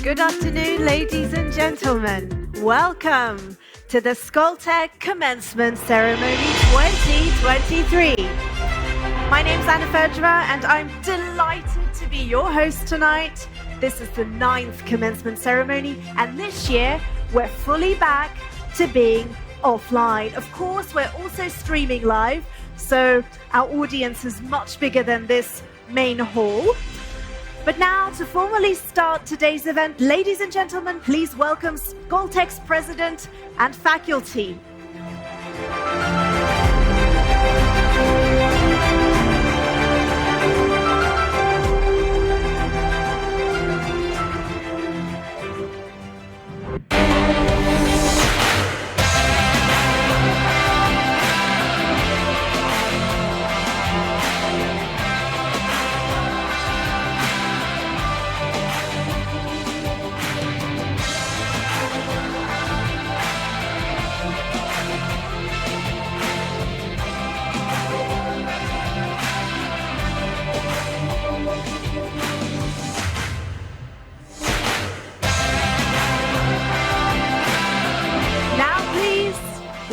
Good afternoon, ladies and gentlemen. Welcome to the Skoltech Commencement Ceremony 2023. My name's Anna Ferdra, and I'm delighted to be your host tonight. This is the 9th Commencement Ceremony, and this year we're fully back to being offline. Of course, we're also streaming live, so our audience is much bigger than this main hall. But now, to formally start today's event, ladies and gentlemen, please welcome Skoltech's president and faculty.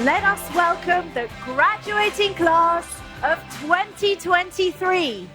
Let us welcome the graduating class of 2023.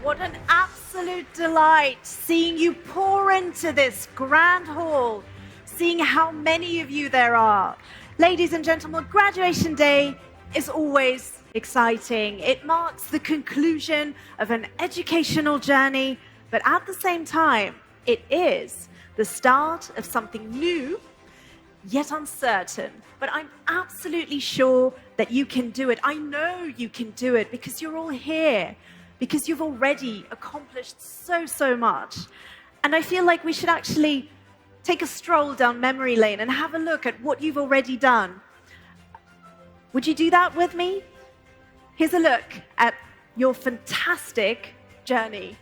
What an absolute delight seeing you pour into this grand hall, seeing how many of you there are. Ladies and gentlemen, graduation day is always exciting. It marks the conclusion of an educational journey, but at the same time, it is the start of something new, yet uncertain. But I'm absolutely sure that you can do it. I know you can do it because you're all here, because you've already accomplished so much. And I feel like we should actually take a stroll down memory lane and have a look at what you've already done. Would you do that with me? Here's a look at your fantastic journey.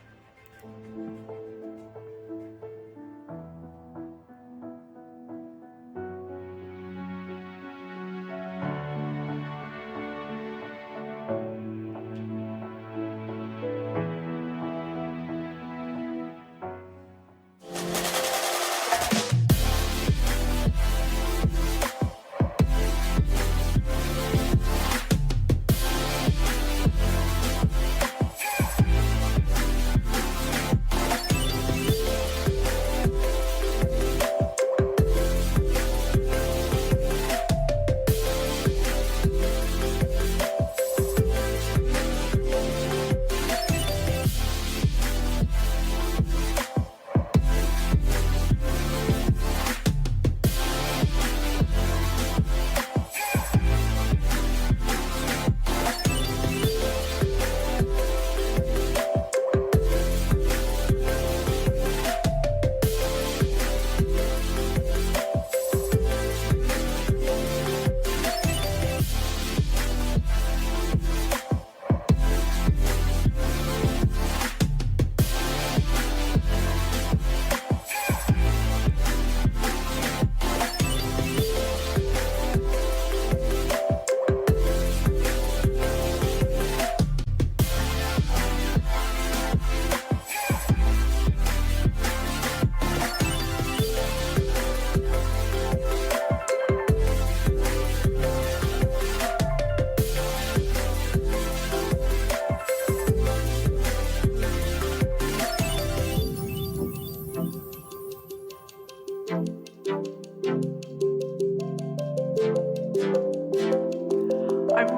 I'm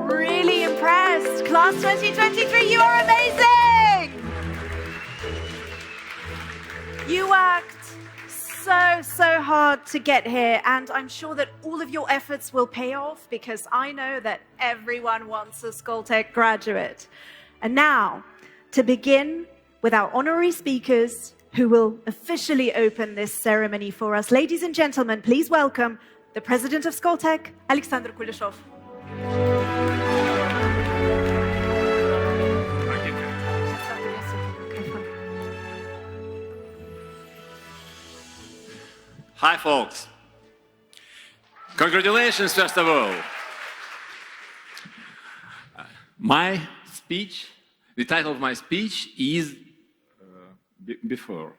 really impressed. Class 2023, you are amazing! You worked so hard to get here, and I'm sure that all of your efforts will pay off because I know that everyone wants a Skoltech graduate. And now, to begin with our honorary speakers who will officially open this ceremony for us. Ladies and gentlemen, please welcome the President of Skoltech, Alexander Kuleshov. Hi, folks. Congratulations, first of all. My speech, the title of my speech is before.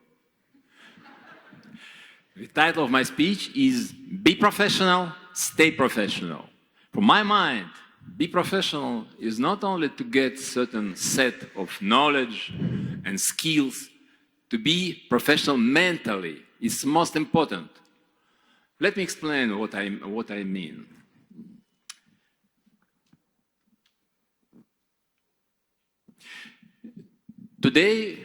The title of my speech is Be Professional, Stay Professional. For my mind, be professional is not only to get certain set of knowledge and skills. To be professional mentally is most important. Let me explain what I mean. Today,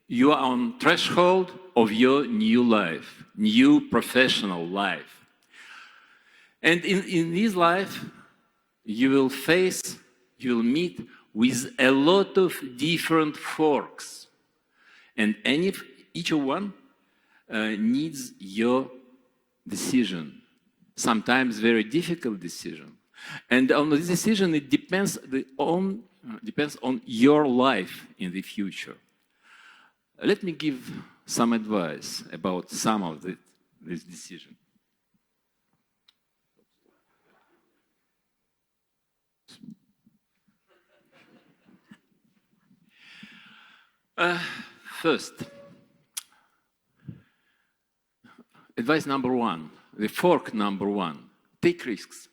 you are on threshold of your new life, new professional life. And in this life, you will meet with a lot of different folks. And each one needs your decision, sometimes very difficult decision. And on this decision, it depends on your life in the future. Let me give some advice about some of this decision. First, advice number one, the fork number one, take risks.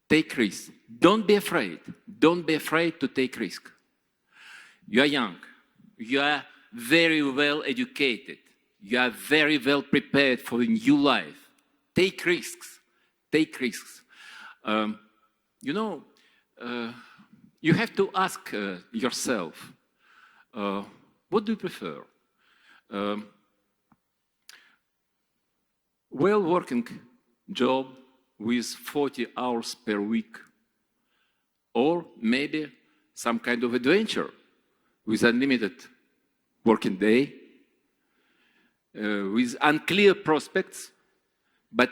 Take risks. Don't be afraid. Don't be afraid to take risks. You are young. You are very well educated. You are very well prepared for a new life. Take risks. Take risks. You have to ask yourself, what do you prefer? Well-working job with 40 hours per week, or maybe some kind of adventure with unlimited working day, with unclear prospects, but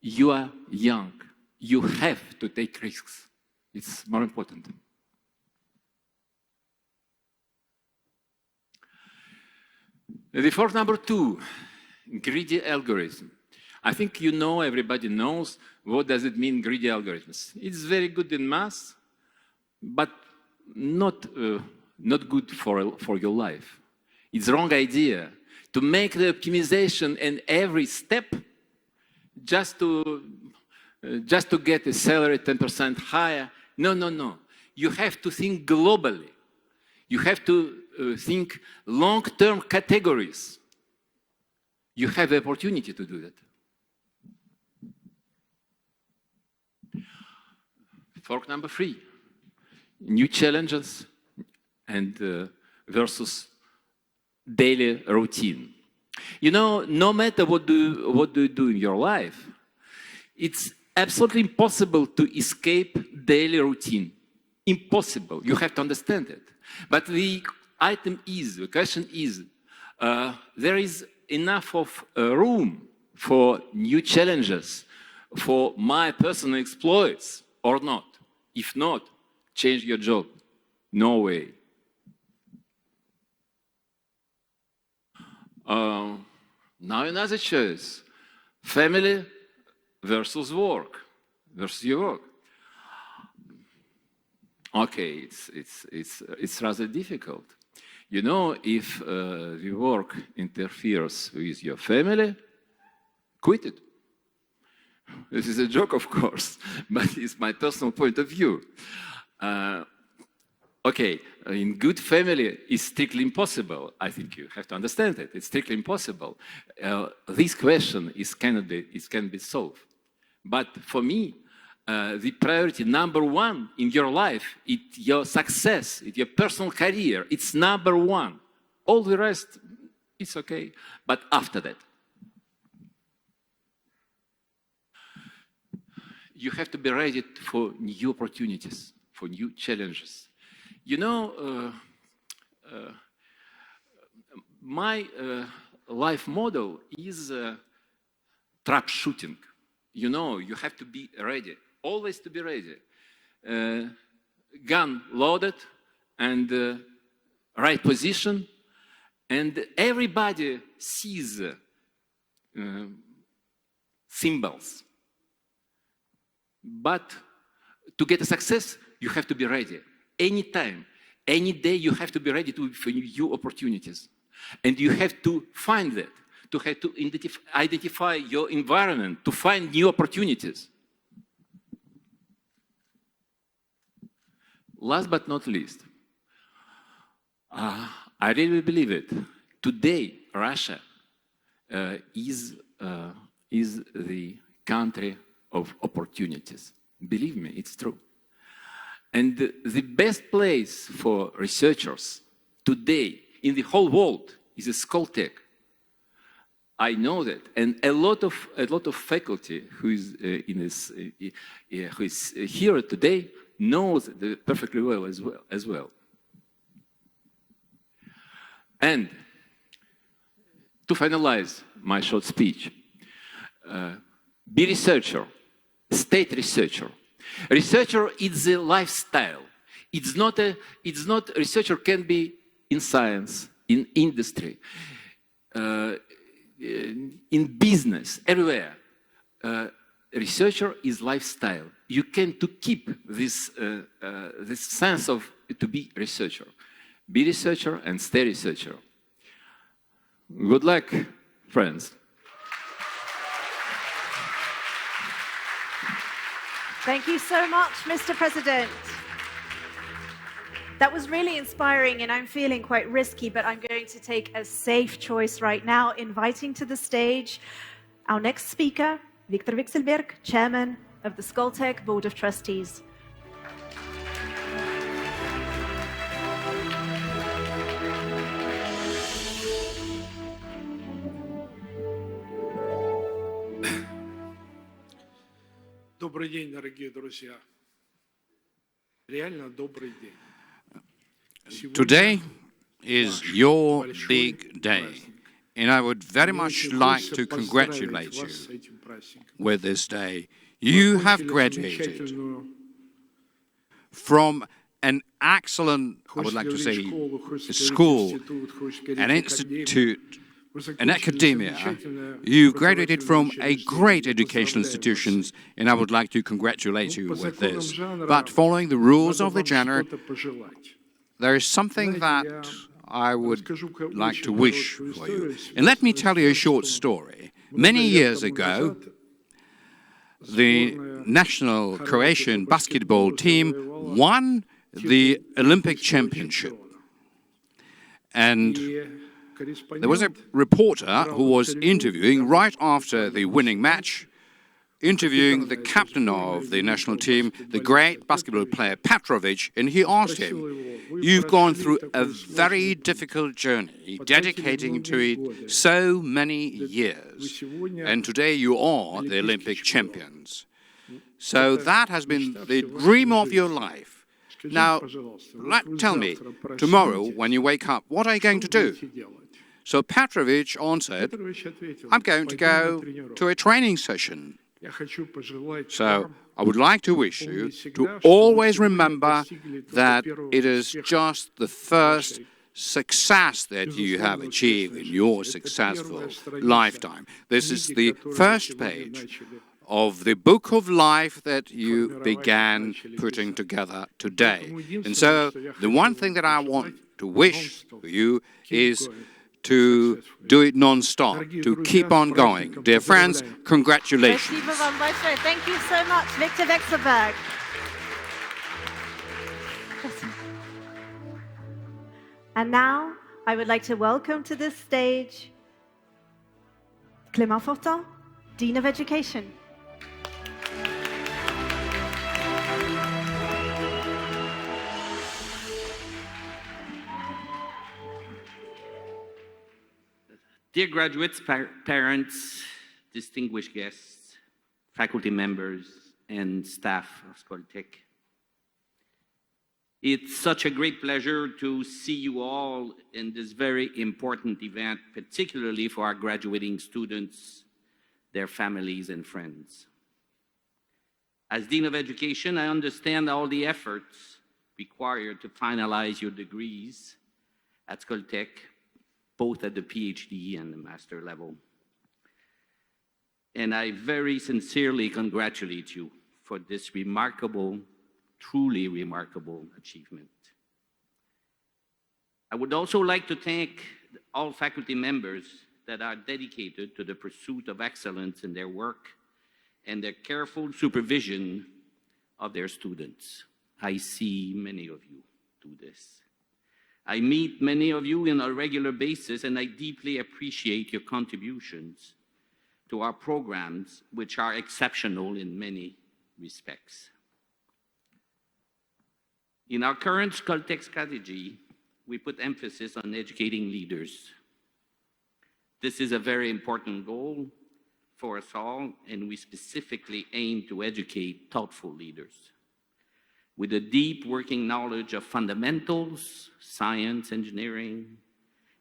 you are young. You have to take risks. It's more important. The fork number two, greedy algorithm. I think you know, everybody knows, what does it mean, greedy algorithms. It's very good in math, but not good for your life. It's the wrong idea to make the optimization in every step just to get a salary 10% higher. No. You have to think globally. You have to think long-term categories. You have the opportunity to do that. Fork number three, new challenges and versus daily routine. You know, no matter what do you do in your life, it's absolutely impossible to escape daily routine. Impossible. You have to understand it. But the question is, there is enough of room for new challenges, for my personal exploits, or not? If not, change your job. No way. Now another choice. Family versus work, versus your work. Okay, it's rather difficult. You know, if the work interferes with your family, quit it. This is a joke, of course, but it's my personal point of view. Okay, in good family, it's strictly impossible. I think you have to understand it. It's strictly impossible. This question can be solved. But for me, the priority number one in your life, it's your success, it's your personal career. It's number one. All the rest, it's okay. But after that, you have to be ready for new opportunities, for new challenges. You know, my life model is trap shooting. You know, you have to be ready, always to be ready. Gun loaded and right position, and everybody sees symbols. But to get a success, you have to be ready. Anytime, any day, you have to be ready for new opportunities. And you have to find that, to have to identify your environment, to find new opportunities. Last but not least, I really believe it. Today, Russia is the country of opportunities. Believe me, it's true. And the best place for researchers today in the whole world is Skoltech. I know that, and a lot of faculty who is who is here today knows that perfectly well as well. And to finalize my short speech, be researcher, state researcher. Researcher is a lifestyle. It's not researcher can be in science, in industry, in business, everywhere. Researcher is lifestyle. You can to keep this sense of to be researcher. Be researcher and stay researcher. Good luck, friends. Thank you so much, Mr. President. That was really inspiring, and I'm feeling quite risky, but I'm going to take a safe choice right now, inviting to the stage our next speaker, Viktor Vekselberg, Chairman of the Skoltech Board of Trustees. Добрый день, дорогие друзья. Реально добрый день. Today is your big day, and I would very much like to congratulate you with this day. You have graduated from an excellent, I would like to say, school, an institute, an academia. You've graduated from a great educational institutions, and I would like to congratulate you with this. But following the rules of the genre, there is something that I would like to wish for you. And let me tell you a short story. Many years ago, the national Croatian basketball team won the Olympic championship. And there was a reporter who was interviewing right after the winning match, interviewing the captain of the national team, the great basketball player Petrovic, and he asked him, "You've gone through a very difficult journey, dedicating to it so many years, and today you are the Olympic champions. So that has been the dream of your life. Now, tell me, tomorrow when you wake up, what are you going to do?" So Petrovic answered, "I'm going to go to a training session." So I would like to wish you to always remember that it is just the first success that you have achieved in your successful lifetime. This is the first page of the book of life that you began putting together today. And so the one thing that I want to wish for you is to do it non-stop, to keep on going. Dear friends, congratulations. Thank you so much, Viktor Vekselberg. And now, I would like to welcome to this stage Clément Fortin, Dean of Education. Dear graduates, parents, distinguished guests, faculty members, and staff of Skoltech, it's such a great pleasure to see you all in this very important event, particularly for our graduating students, their families, and friends. As Dean of Education, I understand all the efforts required to finalize your degrees at Skoltech, both at the PhD and the master level. And I very sincerely congratulate you for this remarkable, truly remarkable achievement. I would also like to thank all faculty members that are dedicated to the pursuit of excellence in their work and their careful supervision of their students. I see many of you do this. I meet many of you on a regular basis, and I deeply appreciate your contributions to our programs, which are exceptional in many respects. In our current Skoltech strategy, we put emphasis on educating leaders. This is a very important goal for us all, and we specifically aim to educate thoughtful leaders with a deep working knowledge of fundamentals, science, engineering,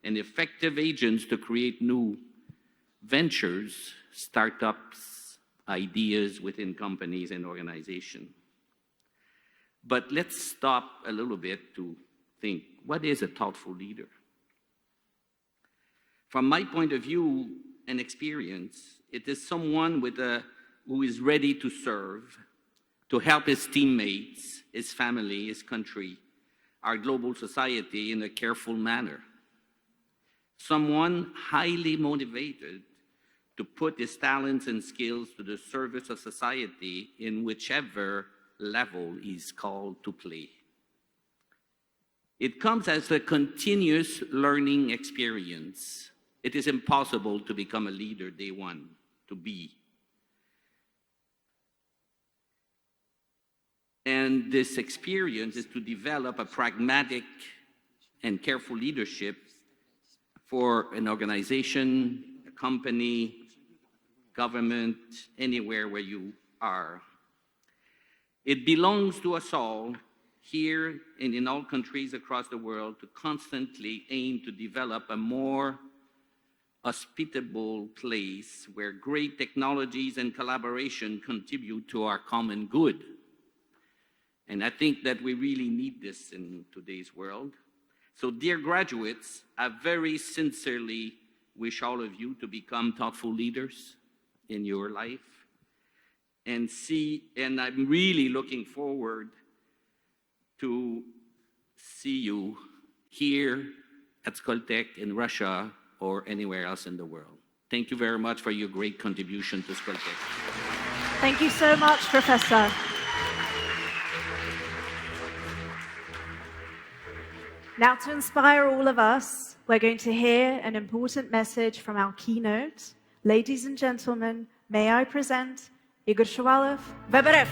and effective agents to create new ventures, startups, ideas within companies and organizations. But let's stop a little bit to think, what is a thoughtful leader? From my point of view and experience, it is someone who is ready to serve, to help his teammates, his family, his country, our global society in a careful manner. Someone highly motivated to put his talents and skills to the service of society in whichever level he's called to play. It comes as a continuous learning experience. It is impossible to become a leader day one, to be. And this experience is to develop a pragmatic and careful leadership for an organization, a company, government, anywhere where you are. It belongs to us all here and in all countries across the world to constantly aim to develop a more hospitable place where great technologies and collaboration contribute to our common good. And I think that we really need this in today's world. So, dear graduates, I very sincerely wish all of you to become thoughtful leaders in your life. And I'm really looking forward to see you here at Skoltech in Russia or anywhere else in the world. Thank you very much for your great contribution to Skoltech. Thank you so much, Professor. Now, to inspire all of us, we're going to hear an important message from our keynote. Ladies and gentlemen, may I present Igor Shuvalov, Veberev.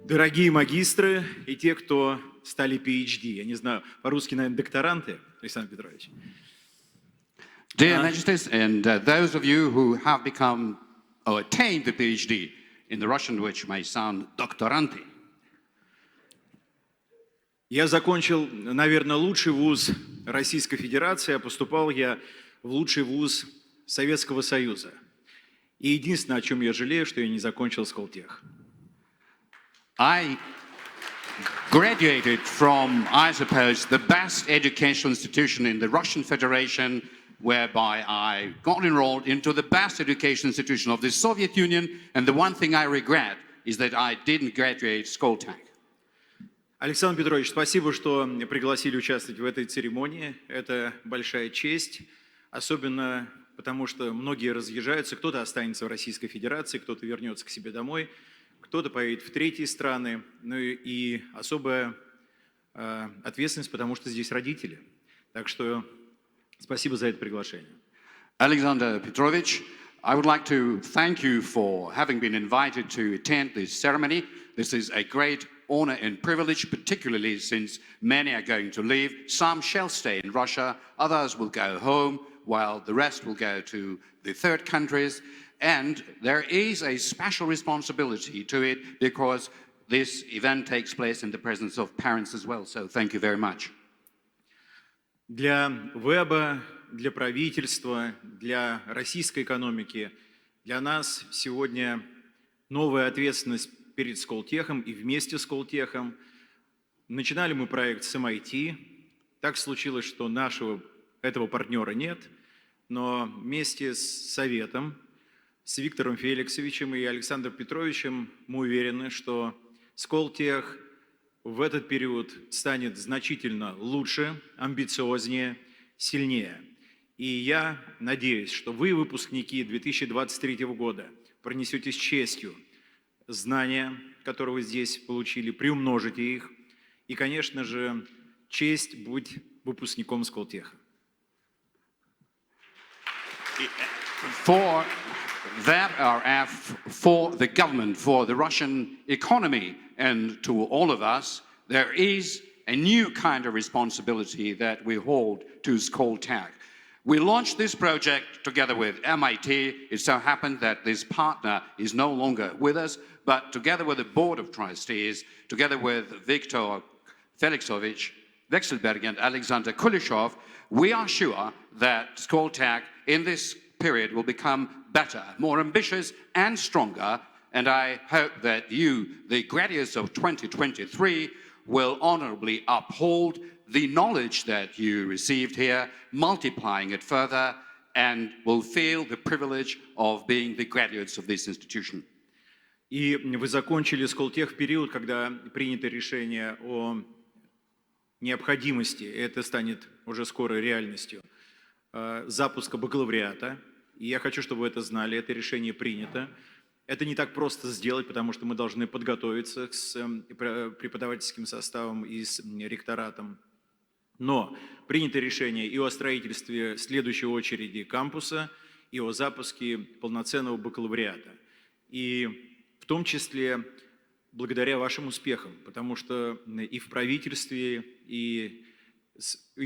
Дорогие магистры и те, кто стали PhD, я не знаю, по-русски, наверное, докторанты, Александр Петрович. Dear Majesties, and those of you who have become or attained the PhD, in the Russian which may sound doktoranti. Я закончил, наверное, лучший вуз Российской Федерации, а поступал я в лучший вуз Советского Союза. И единственное, о чем я жалею, что я не закончил Skoltech. I graduated from, I suppose, the best educational institution in the Russian Federation, whereby I got enrolled into the best education institution of the Soviet Union, and the one thing I regret is that I didn't graduate Skoltech. Александр Петрович, спасибо, что пригласили участвовать в этой церемонии. Это большая честь, особенно потому что многие разъезжаются, кто-то останется в Российской Федерации, кто-то вернется к себе домой, кто-то поедет в третьи страны, ну и особая ответственность, потому что здесь родители. Так что спасибо за это приглашение. Alexander Petrovich, I would like to thank you for having been invited to attend this ceremony. This is a great honor and privilege, particularly since many are going to leave. Some shall stay in Russia, others will go home, while the rest will go to the third countries. And there is a special responsibility to it because this event takes place in the presence of parents as well. So thank you very much. Для веба, для правительства, для российской экономики, для нас сегодня новая ответственность перед Skoltech'ом и вместе с Skoltech'ом. Начинали мы проект с MIT. Так случилось, что этого партнера нет, но вместе с Советом, с Виктором Феликсовичем и Александром Петровичем мы уверены, что Skoltech в этот период станет значительно лучше, амбициознее, сильнее. И я надеюсь, что вы, выпускники 2023 года, пронесете с честью знания, которые вы здесь получили, приумножите их. И, конечно же, честь быть выпускником Skoltech. For that RF, for the government, for the Russian economy, and to all of us, there is a new kind of responsibility that we hold to Skoltech. We launched this project together with MIT. It so happened that this partner is no longer with us, but together with the Board of Trustees, together with Viktor Felixovich, Vekselberg and Alexander Kuleshov, we are sure that Skoltech in this period will become better, more ambitious and stronger. And I hope that you, the graduates of 2023, will honorably uphold the knowledge that you received here, multiplying it further, and will feel the privilege of being the graduates of this institution. И вы закончили Skoltech в период, когда принято решение о необходимости, и это станет уже скоро реальностью, запуска бакалавриата. И я хочу, чтобы вы это знали, это решение принято. Это не так просто сделать, потому что мы должны подготовиться с преподавательским составом и с ректоратом. Но принято решение и о строительстве следующей очереди кампуса, и о запуске полноценного бакалавриата. И в том числе благодаря вашим успехам, потому что и в правительстве, и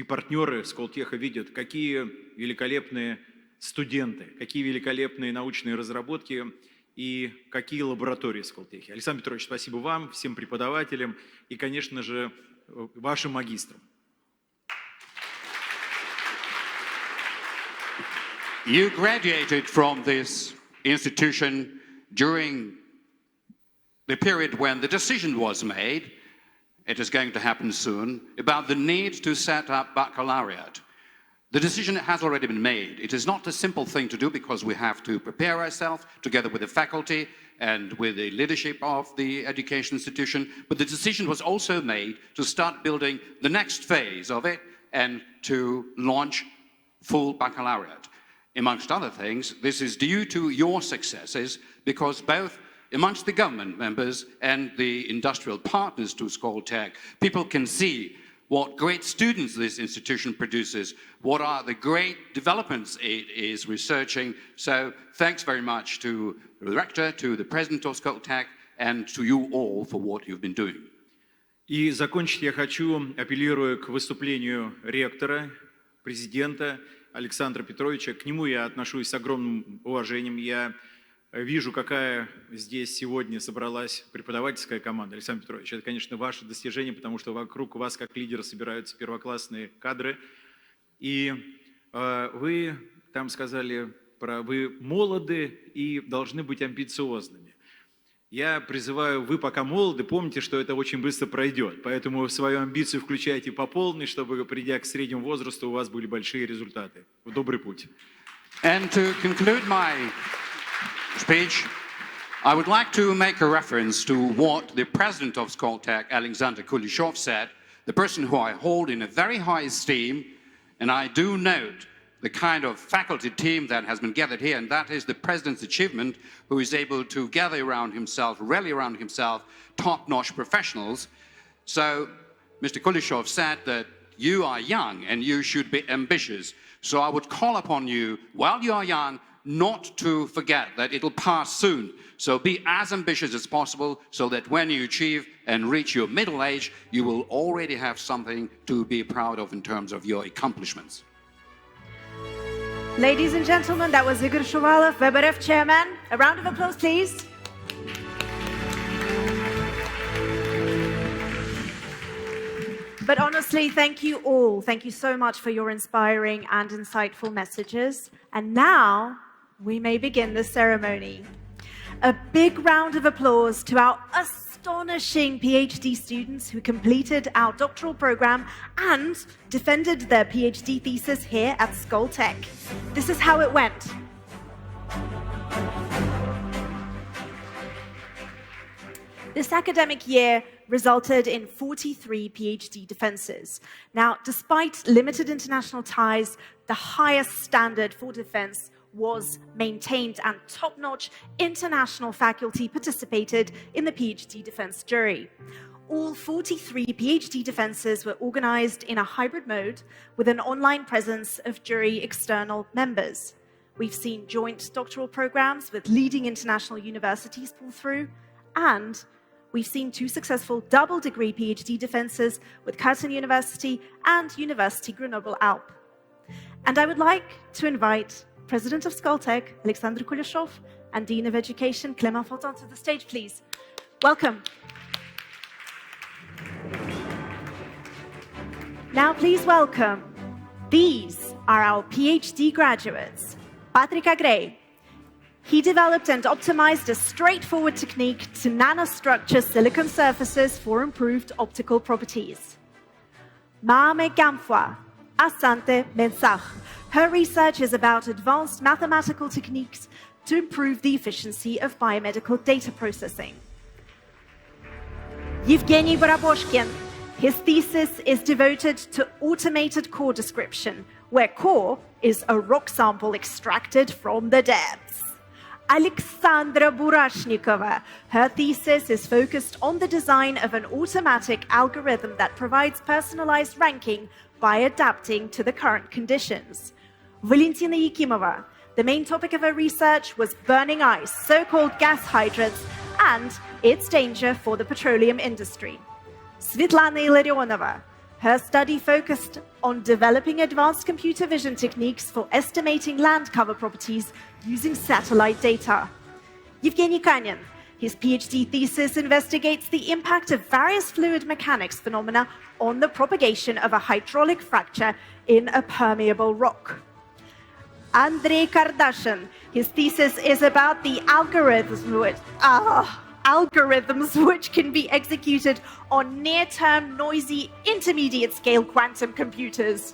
партнеры Skoltech видят, какие великолепные студенты, какие великолепные научные разработки и какие лаборатории Skoltech. Александр Петрович, спасибо вам, всем преподавателям и, конечно же, вашим магистрам. You graduated from this institution during the period when the decision was made, it is going to happen soon, about the need to set up baccalaureate. The decision has already been made. It is not a simple thing to do because we have to prepare ourselves together with the faculty and with the leadership of the education institution, but the decision was also made to start building the next phase of it and to launch full baccalaureate. Amongst other things, this is due to your successes because both amongst the government members and the industrial partners to Skoltech, people can see what great students this institution produces, what are the great developments it is researching. So thanks very much to the rector, to the president of Skoltech, and to you all for what you've been doing. И закончить я хочу, апеллируя к выступлению ректора, президента Александра Петровича. К нему я отношусь с огромным уважением. Я вижу, какая здесь сегодня собралась преподавательская команда. Александр Петрович, это, конечно, ваше достижение, потому что вокруг вас, как лидера, собираются первоклассные кадры. И вы там сказали, вы молоды и должны быть амбициозными. Я призываю, вы пока молоды, помните, что это очень быстро пройдет. Поэтому свою амбицию включайте по полной, чтобы, придя к среднему возрасту, у вас были большие результаты. В добрый путь. And to conclude my speech, I would like to make a reference to what the president of Skoltech, Alexander Kuleshov, said, the person who I hold in a very high esteem, and I do note the kind of faculty team that has been gathered here, and that is the president's achievement, who is able to gather around himself, rally around himself, top-notch professionals. So Mr. Kuleshov said that you are young and you should be ambitious. So I would call upon you, while you are young, not to forget that it'll pass soon. So be as ambitious as possible so that when you achieve and reach your middle age, you will already have something to be proud of in terms of your accomplishments. Ladies and gentlemen, that was Igor Shuvalov, WebRF chairman. A round of applause, please. But honestly, thank you all. Thank you so much for your inspiring and insightful messages. And now we may begin the ceremony. A big round of applause to our astonishing PhD students who completed our doctoral program and defended their PhD thesis here at Skoltech. This is how it went. This academic year resulted in 43 PhD defenses. Now, despite limited international ties, the highest standard for defense was maintained, and top-notch international faculty participated in the PhD defense jury. All 43 PhD defenses were organized in a hybrid mode with an online presence of jury external members. We've seen joint doctoral programs with leading international universities pull through, and we've seen 2 successful double-degree PhD defenses with Curtin University and University Grenoble-Alpes. And I would like to invite President of Skoltech, Alexander Kuleshov, and Dean of Education, Clément Fortin, to the stage, please. Welcome. Now, please welcome. These are our PhD graduates. Patrick Agrey. He developed and optimized a straightforward technique to nanostructure silicon surfaces for improved optical properties. Mame Gamfwa, Asante Mensah. Her research is about advanced mathematical techniques to improve the efficiency of biomedical data processing. Yevgeny Baraboshkin. His thesis is devoted to automated core description, where core is a rock sample extracted from the depths. Alexandra Burashnikova. Her thesis is focused on the design of an automatic algorithm that provides personalized ranking by adapting to the current conditions. Valentina Yakimova. The main topic of her research was burning ice, so-called gas hydrants, and its danger for the petroleum industry. Svetlana Ilarionova. Her study focused on developing advanced computer vision techniques for estimating land cover properties using satellite data. Yevgeny Kanyan. His PhD thesis investigates the impact of various fluid mechanics phenomena on the propagation of a hydraulic fracture in a permeable rock. Andrei Kardashian. His thesis is about the algorithms which can be executed on near-term, noisy, intermediate-scale quantum computers.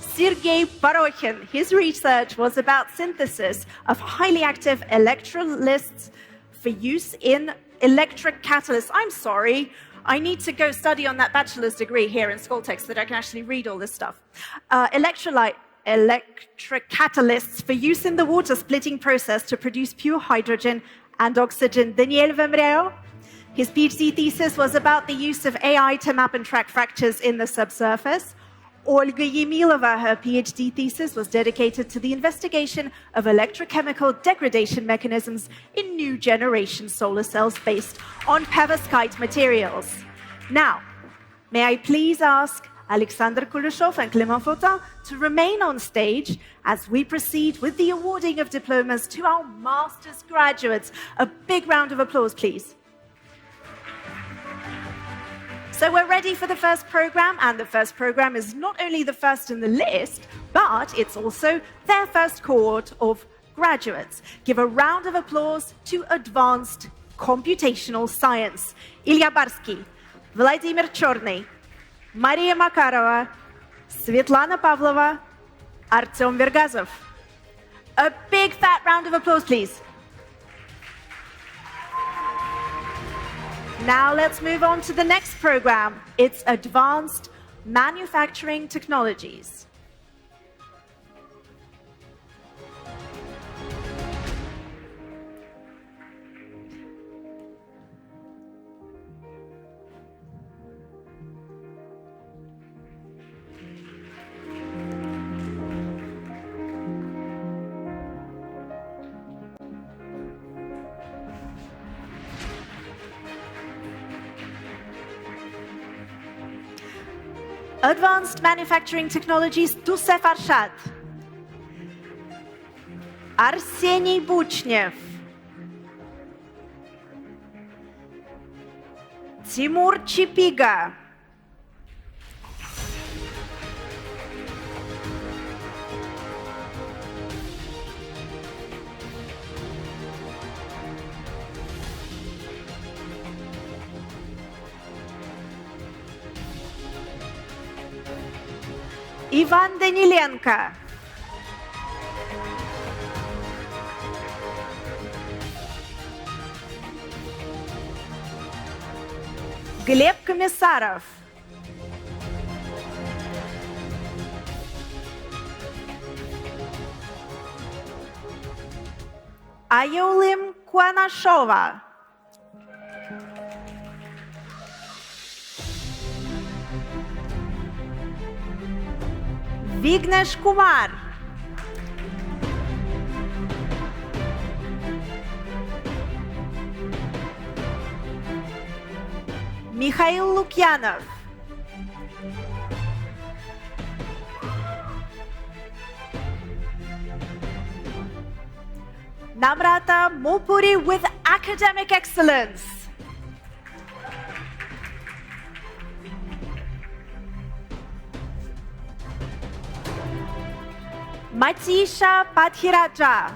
Sergei Barokhin. His research was about synthesis of highly active electrolysts for use in electric catalysts. I'm sorry, I need to go study on that bachelor's degree here in Skoltech so that I can actually read all this stuff. Electric catalysts for use in the water splitting process to produce pure hydrogen and oxygen. Daniel Vemreo. His PhD thesis was about the use of AI to map and track fractures in the subsurface. Olga Yemilova, her PhD thesis was dedicated to the investigation of electrochemical degradation mechanisms in new generation solar cells based on perovskite materials. Now, may I please ask Alexander Kuleshov and Clément Fortin to remain on stage as we proceed with the awarding of diplomas to our master's graduates. A big round of applause, please. So we're ready for the first program, and the first program is not only the first in the list, but it's also their first cohort of graduates. Give a round of applause to Advanced Computational Science. Ilya Barsky, Vladimir Chorny, Maria Makarova, Svetlana Pavlova, Artyom Vergazov. A big fat round of applause, please. Now let's move on to the next program. It's Advanced Manufacturing Technologies. Advanced Manufacturing Technologies Тусеф Аршат, Арсений Бучнев, Тимур Чипига, Иван Даниленко, Глеб Комиссаров, Аюлим Куанашова, Vignesh Kumar, Mikhail Lukyanov, Namrata Mopuri with academic excellence, Matisha Pathiraja,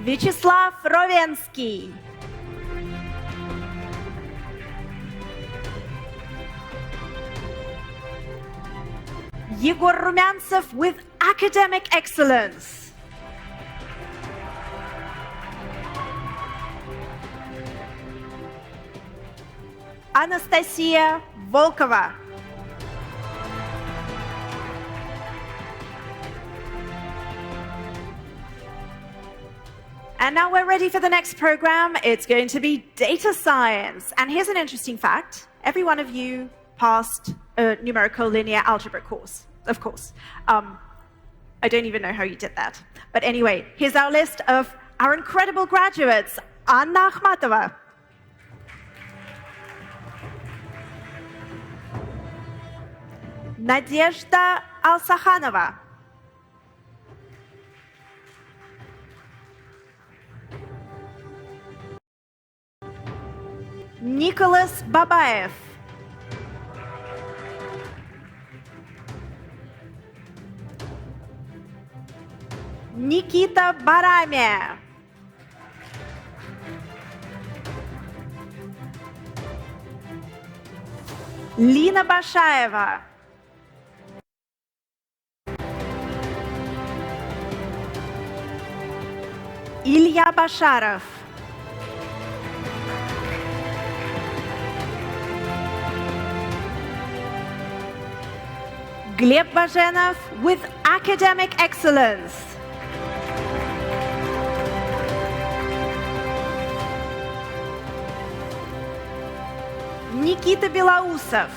Vyacheslav Rovensky, Yegor Rumyantsev with academic excellence, Anastasia Volkova, and now we're ready for the next program. It's going to be data science. And here's an interesting fact. Every one of you passed a numerical linear algebra course, of course. I don't even know how you did that. But anyway, here's our list of our incredible graduates. Anna Akhmatova, Nadezhda Alsakhanova, Nicholas Babaev, Nikita Baramia, Lina Bashaeva, Ilya Basharov, Gleb Bajenov with academic excellence, Nikita Belausov,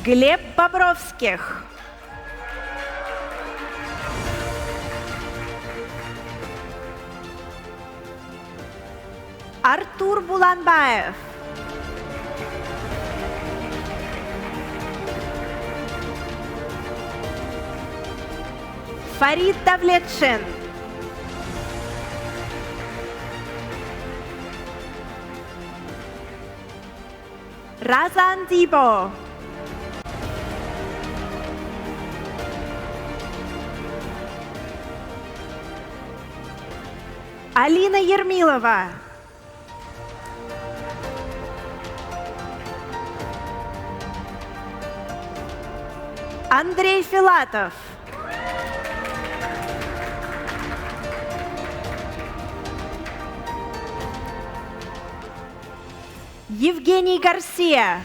Глеб Бобровских, Артур Буланбаев, Фарид Давлетшин, Razan Dibo, Alina Yermilova, Андрей Филатов, Евгений Гарсия,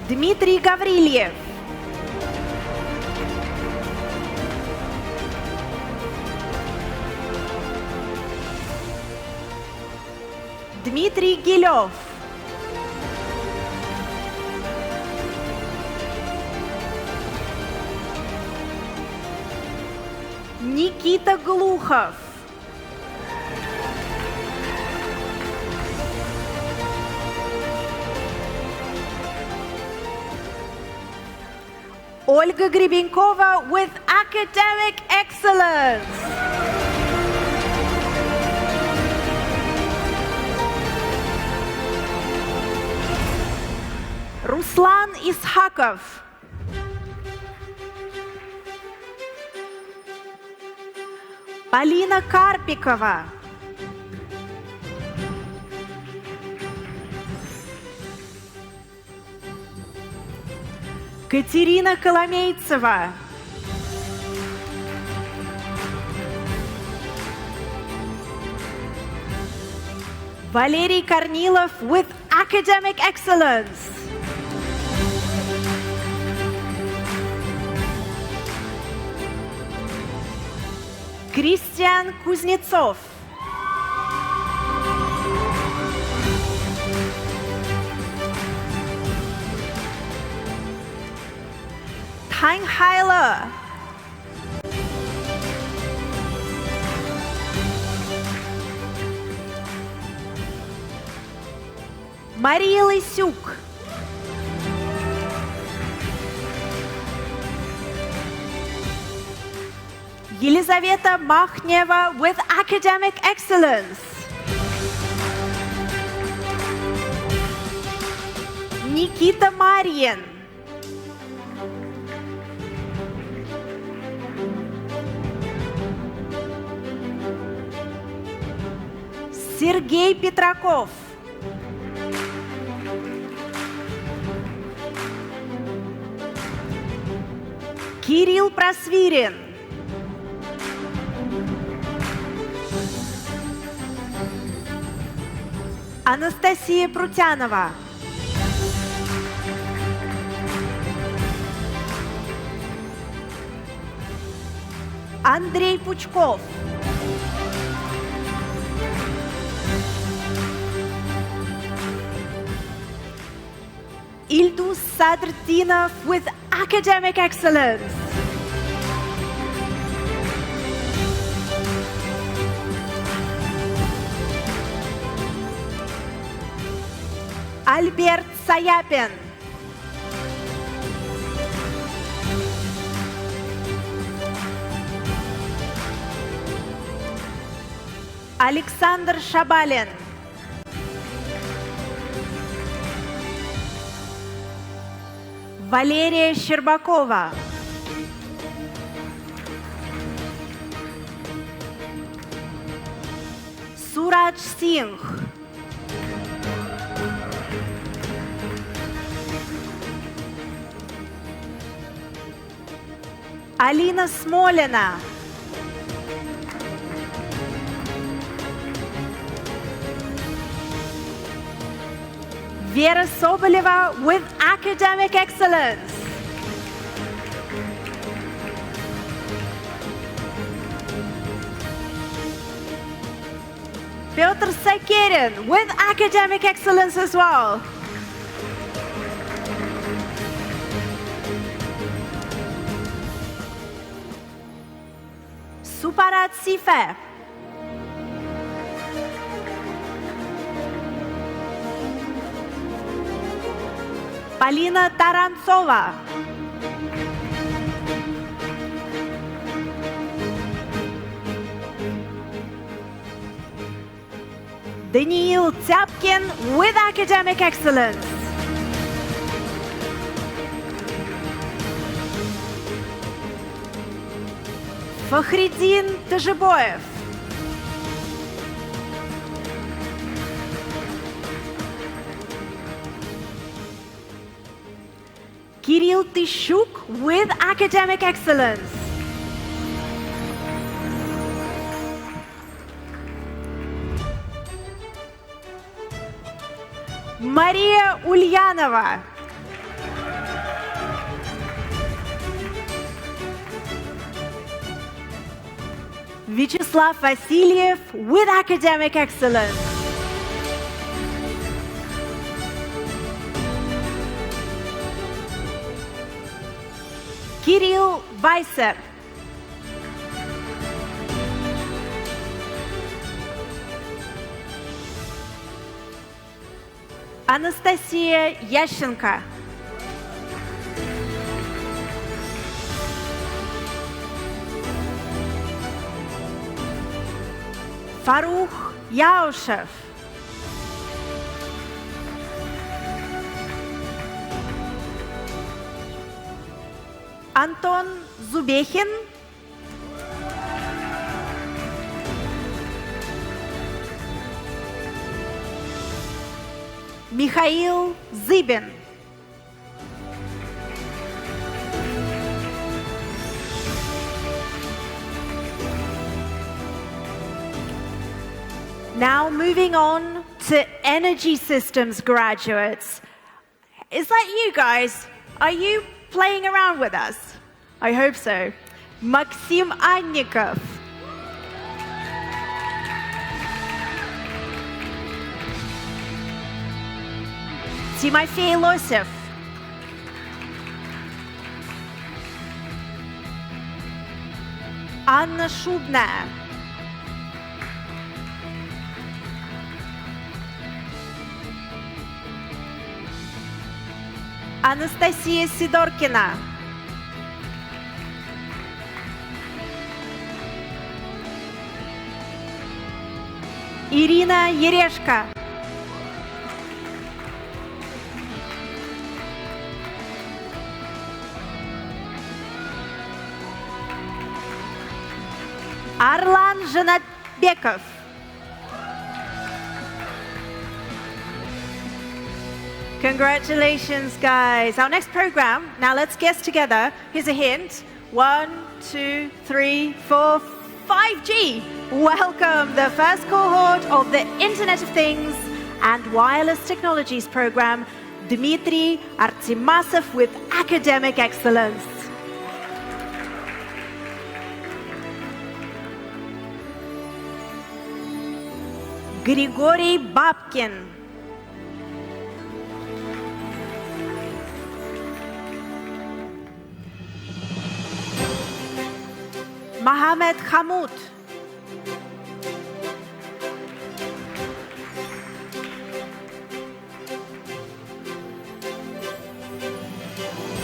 Дмитрий Гаврильев, Дмитрий Гилев. Никита Глухов. Ольга Гребенкова with academic excellence. Руслан Исхаков. Полина Карпикова. Катерина Коломейцева. Валерий Корнилов with academic excellence. Кристиан Кузнецов. Tang Haile. Мария Лысюк. Елизавета Махнева with academic excellence. Никита Марьин. Сергей Петраков. Кирилл Просвирин. Анастасия Прутянова. Андрей Пучков. Ильдус Садртинов with academic excellence. Альберт Саяпин. Александр Шабалин. Валерия Щербакова. Сурадж Сингх. Алина Смолина. Вера Соболева with academic excellence. Петр Сакерин with academic excellence as well. Suparat Sife. Полина Таранцова. Даниил Тяпкин with academic excellence. Фахриддин Тажибоев. Кирилл Тыщук with academic excellence. Мария Ульянова. Вячеслав Васильев with academic excellence. Kirill Bicep. Анастасия Ященко. Фарух Яушев. Антон Зубехин. Михаил Зыбин. Now moving on to energy systems graduates. Is that you guys? Are you playing around with us? I hope so. Maxim Annikov. Timofey Losев. Anna Shubna. Анастасия Сидоркина. Ирина Ерешко. Арлан Жанатбеков. Congratulations, guys. Our next program, now let's guess together. Here's a hint. 1, 2, 3, 4, 5G. Welcome, the first cohort of the Internet of Things and Wireless Technologies program, Dmitry Artemasov with academic excellence. Григорий Бабкин. Mohamed Hamoud.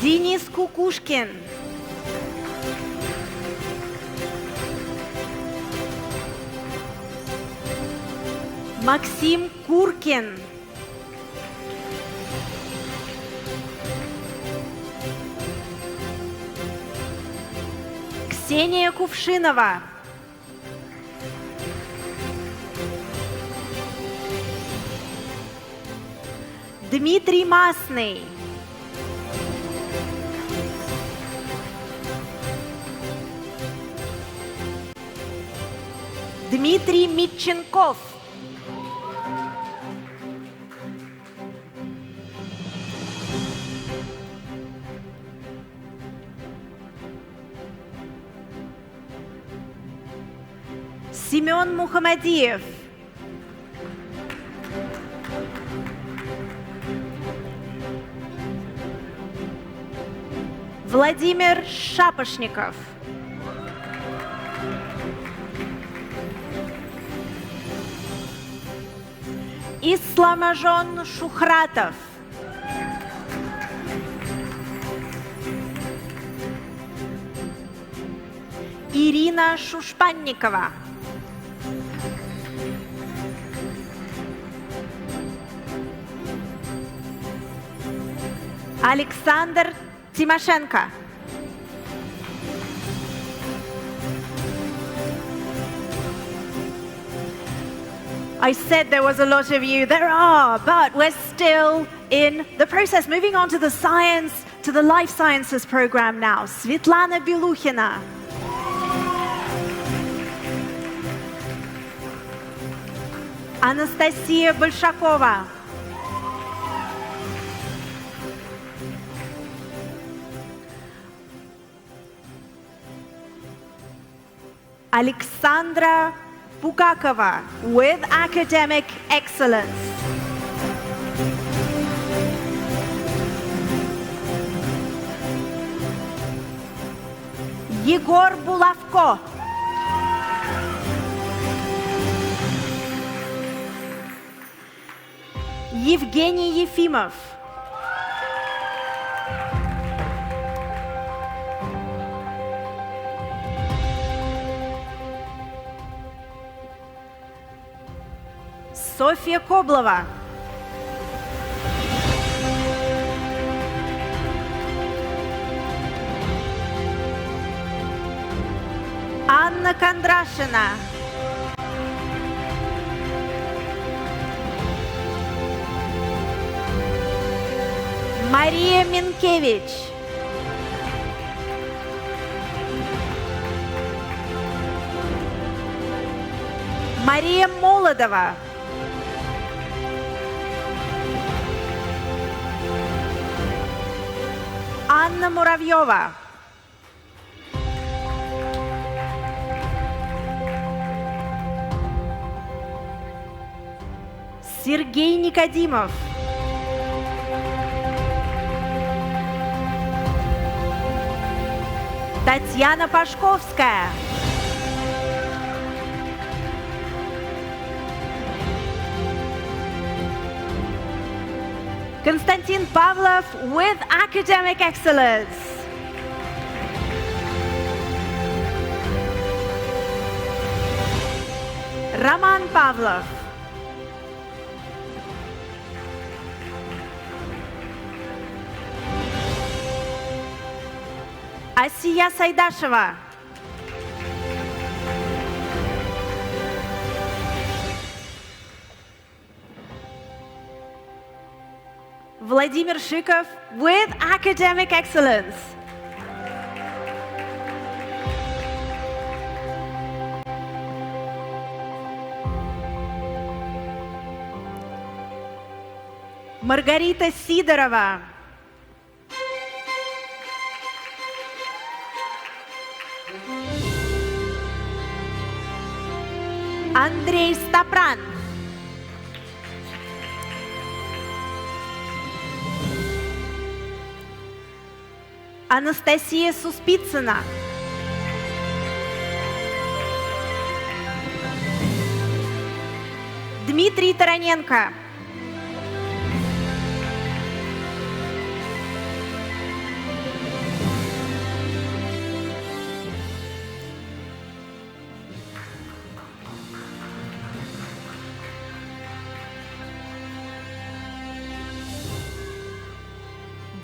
Денис Кукушкин. Максим Куркин. Ксения Кувшинова. Дмитрий Масный. Дмитрий Митченков. Семен Мухамадиев. Владимир Шапошников. Исламажон Шухратов. Ирина Шушпанникова. Александр Тимошенко. I said there was a lot of you. There are, but we're still in the process. Moving on to the science, to the life sciences program now. Svetlana Belukhina. Anastasia Bolshakova. Alexandra Bugakova with academic excellence. Егор Булавко. Евгений Ефимов. Софья Коблова. Анна Кондрашина. Мария Минкевич. Мария Молодова. Анна Муравьева. Сергей Никодимов. Татьяна Пашковская. Konstantin Pavlov with academic excellence. Roman Pavlov. Asiya Saidasheva. Vladimir Shikov with academic excellence. Margarita Sidorova. Андрей Стапран. Анастасия Суспицына. Дмитрий Тараненко.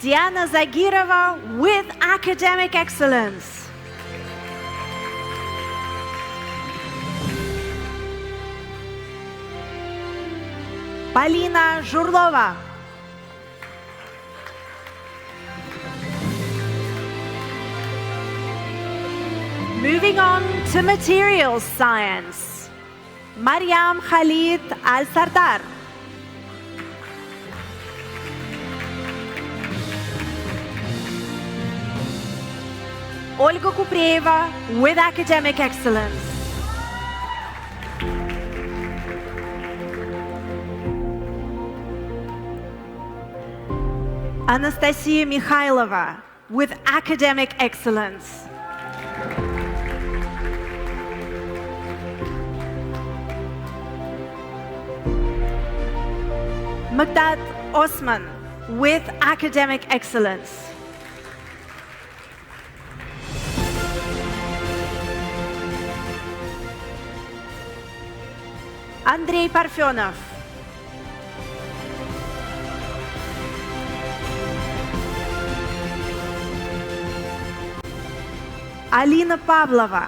Diana Zagirova with academic excellence. Полина Журлова. Moving on to materials science. Mariam Khalid Al-Sardar. Olga Kupreeva with academic excellence. Anastasia Mikhailova with academic excellence. Magdad Osman with academic excellence. Andrei Parfenov. Alina Pavlova.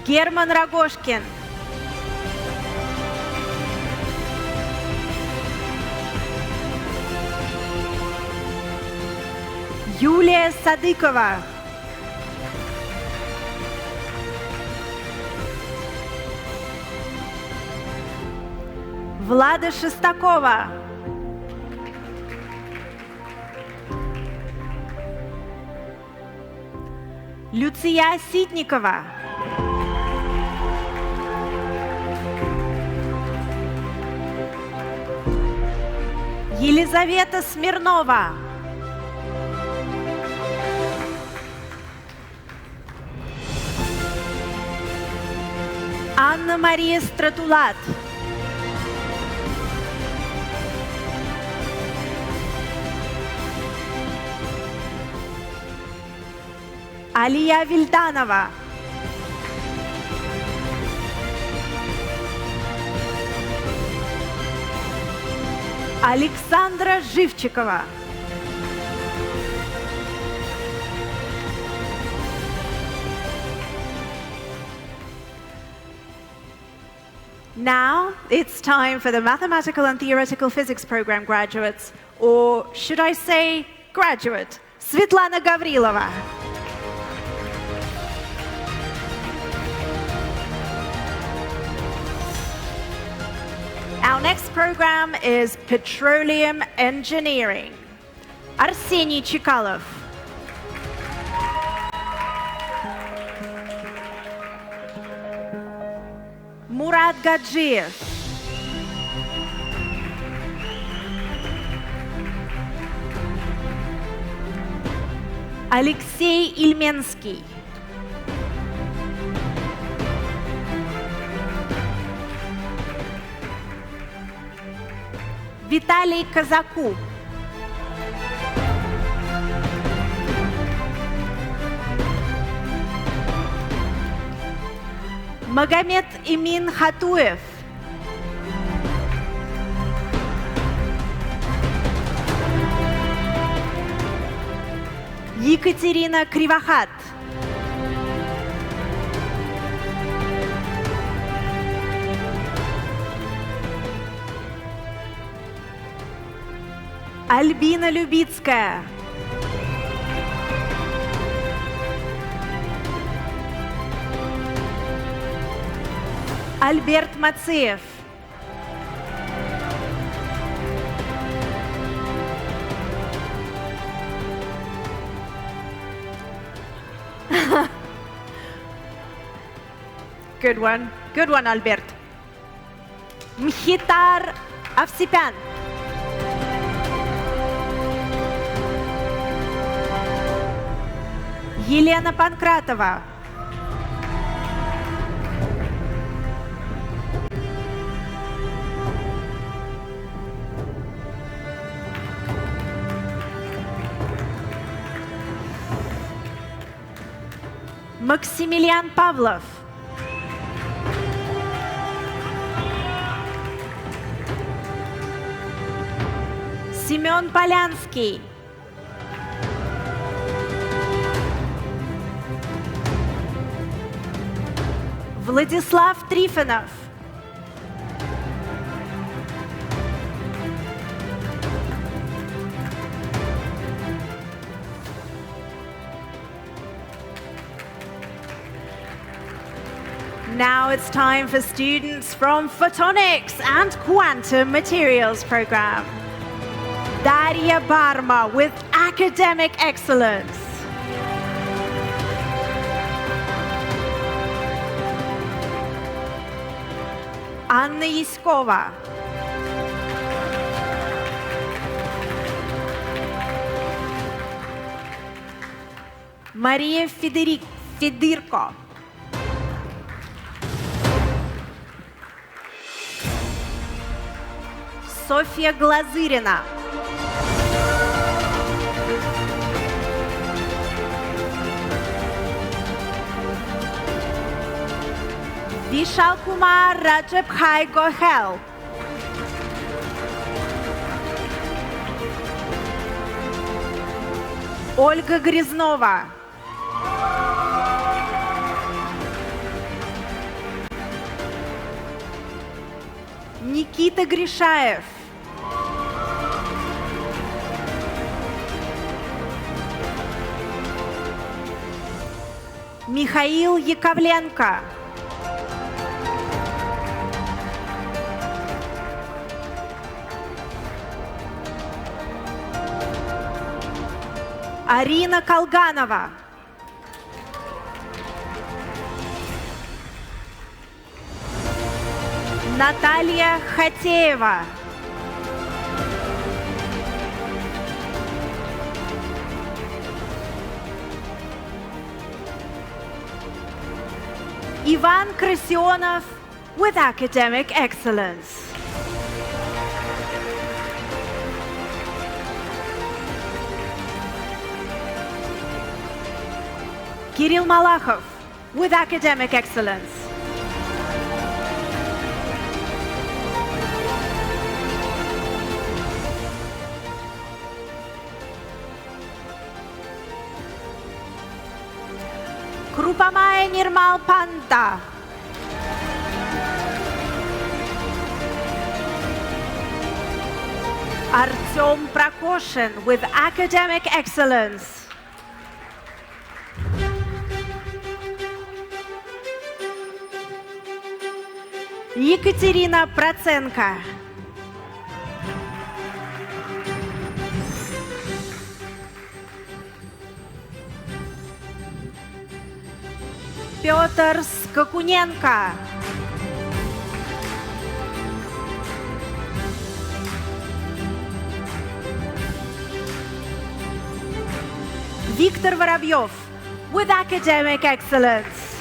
Герман Рогошкин. Юлия Садыкова. Влада Шестакова. Люция Ситникова. Елизавета Смирнова. Анна-Мария Стратулат. Алия Вильданова. Александра Живчикова. Now it's time for the Mathematical and Theoretical Physics program graduates, or should I say graduate, Svetlana Gavrilova. Our next program is Petroleum Engineering. Arsenij Chikalov. Murat Gadjiev. Alexei Ilmensky. Виталий Казаку. Магомед Имин Хатуев. Екатерина Кривохат. Альбина Любицкая. Альберт Мацеев. Good one. Good one, Albert. Mkhitar Avsipyan. Елена Панкратова. Максимилиан Павлов. Семен Полянский. Владислав Трифонов. Now it's time for students from Photonics and Quantum Materials program. Daria Barma with academic excellence. Anna Yiskova. Maria Fedirko. Софья Глазырина. Vishal Kumar Rajabhai Gohel. Ольга Грязнова. Никита Гришаев. Михаил Яковленко. Арина Колганова. Наталья Хатеева. Ivan Krassionov with academic excellence. Kirill Malakhov with academic excellence. Krupamaya Nirmal Panta. Artyom Prakoshin with academic excellence. Екатерина Проценко. Петр Скакуненко. Виктор Воробьев with academic excellence.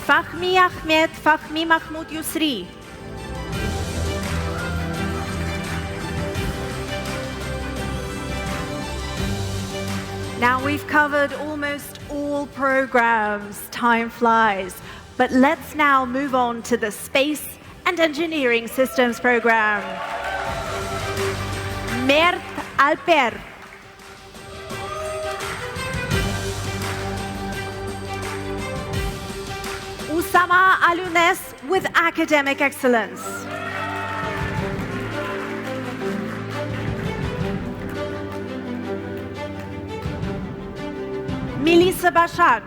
Fahmi Ahmed, Fahmi Mahmoud Yusri. Now we've covered almost all programs. Time flies. But let's now move on to the Space and Engineering Systems program. Mert Alper. Usama Alunes with academic excellence. Melissa Bashak.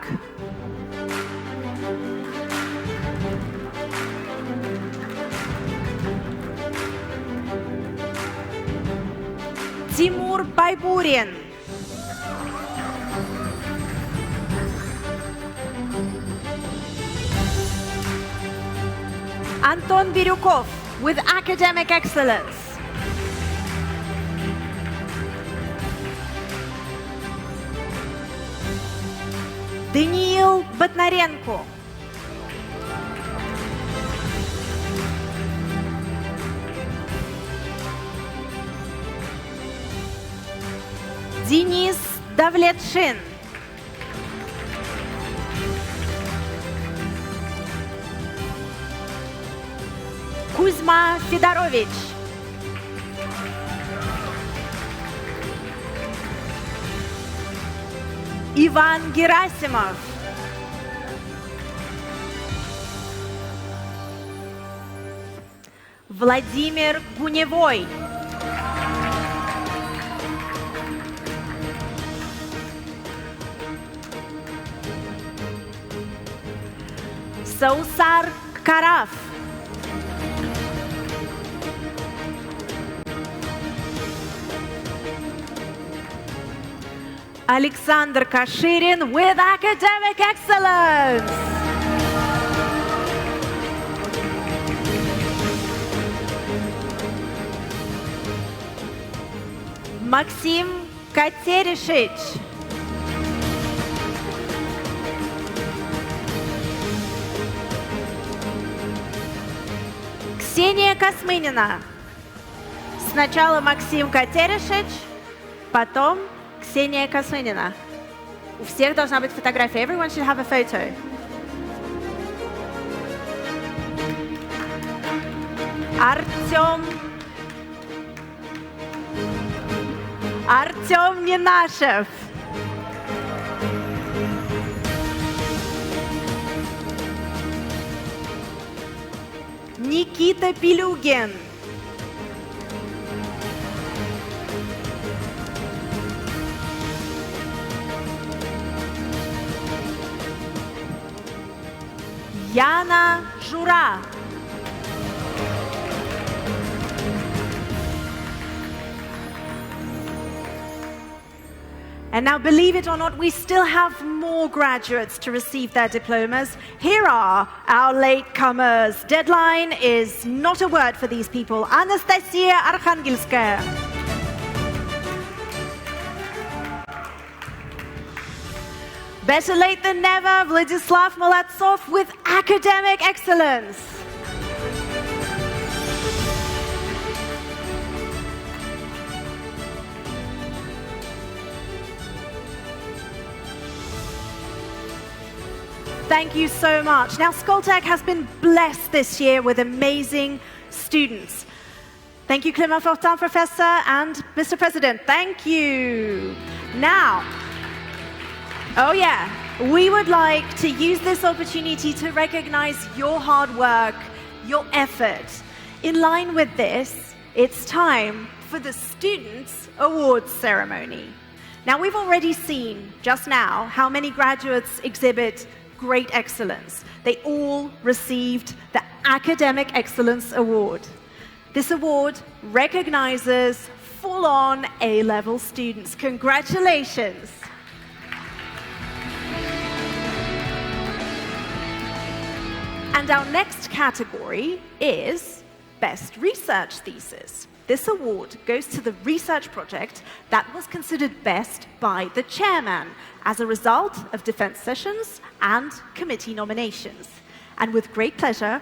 Timur Bayburin. Anton Biryukov with academic excellence. Даниил Батнаренко. Денис Давлетшин. Кузьма Федорович. Иван Герасимов. Владимир Гуневой. Саусар Караф. Alexander Kashirin with academic excellence. Maxim Katerishich. Ксения Космынина. Сначала Максим Катеришич, потом Ксения Космынина. У всех должна быть фотография. Everyone should have a photo. Артем Ненашев. Никита Пилюгин. Яна Жура. And And now, believe it or not, we still have more graduates to receive their diplomas. Here are our latecomers. Deadline is not a word for these people. Anastasia Arkhangelskaya. Better late than never, Vladislav Molatsov with academic excellence. Thank you so much. Now, Skoltech has been blessed this year with amazing students. Thank you, Clément Fortin, Professor, and Mr. President. Thank you. Now, oh yeah, we would like to use this opportunity to recognize your hard work, your effort. In line with this, it's time for the Students' Awards Ceremony. Now, we've already seen just now how many graduates exhibit great excellence. They all received the Academic Excellence Award. This award recognizes full-on A-level students. Congratulations. And our next category is Best Research Thesis. This award goes to the research project that was considered best by the chairman as a result of defense sessions and committee nominations. And with great pleasure,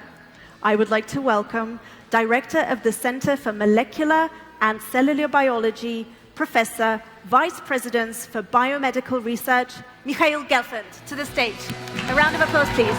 I would like to welcome Director of the Center for Molecular and Cellular Biology, Professor, Vice Presidents for Biomedical Research, Michael Gelfand, to the stage. A round of applause, please.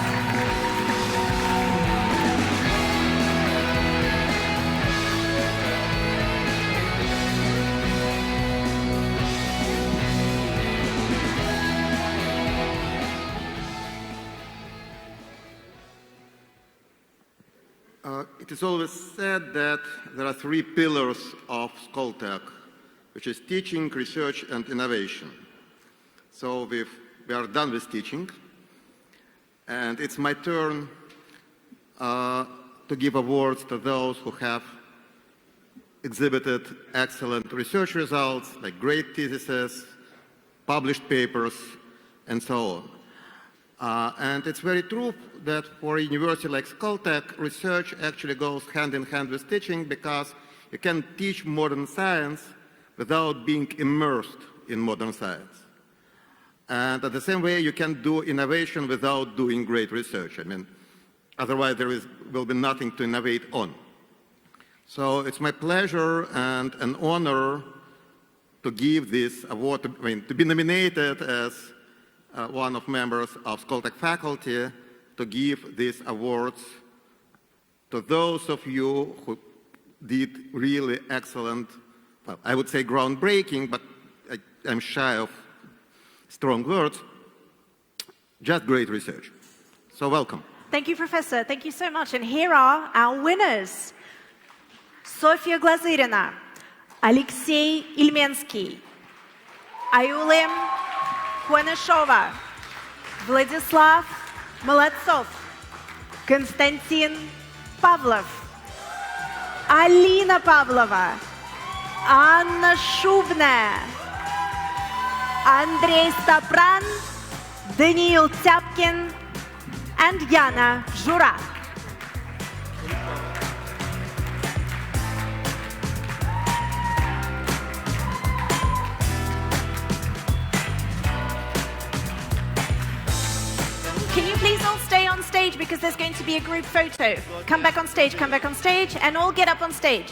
It is always said that there are three pillars of Skoltech, which is teaching, research, and innovation. So we are done with teaching, and it's my turn to give awards to those who have exhibited excellent research results, like great theses, published papers, and so on. And it's very true that for a university like Skoltech, research actually goes hand in hand with teaching, because you can teach modern science without being immersed in modern science. And at the same way, you can do innovation without doing great research. I mean, otherwise there will be nothing to innovate on. So it's my pleasure and an honor to give this award, to be nominated as one of members of Skoltech faculty, to give these awards to those of you who did really excellent, well, I would say groundbreaking, but I'm shy of strong words, just great research. So welcome. Thank you, Professor. Thank you so much. And here are our winners. Sofia Glazirina, Alexei Ilmensky, Ayulim Kwanashova, Vladislav Molatsov, Konstantin Pavlov, Alina Pavlova, Anna Shubna, Andrei Stapran, Daniil Tyapkin, and Yana Zhurak. Can you please all stay on stage, because there's going to be a group photo. Come back on stage, and all get up on stage.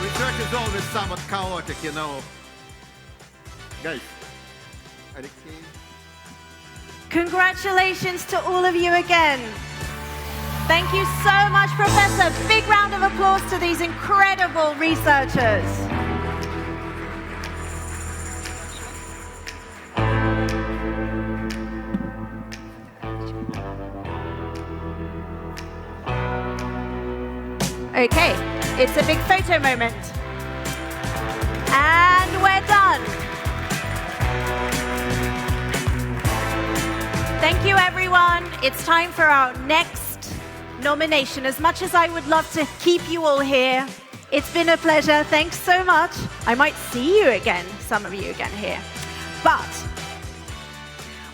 Research is always somewhat chaotic, you know. Guys, Alexei. Congratulations to all of you again. Thank you so much, Professor. Big round of applause to these incredible researchers. Okay, it's a big photo moment. And we're done. Thank you, everyone. It's time for our next nomination. As much as I would love to keep you all here, it's been a pleasure. Thanks so much. I might see you again, some of you again here. But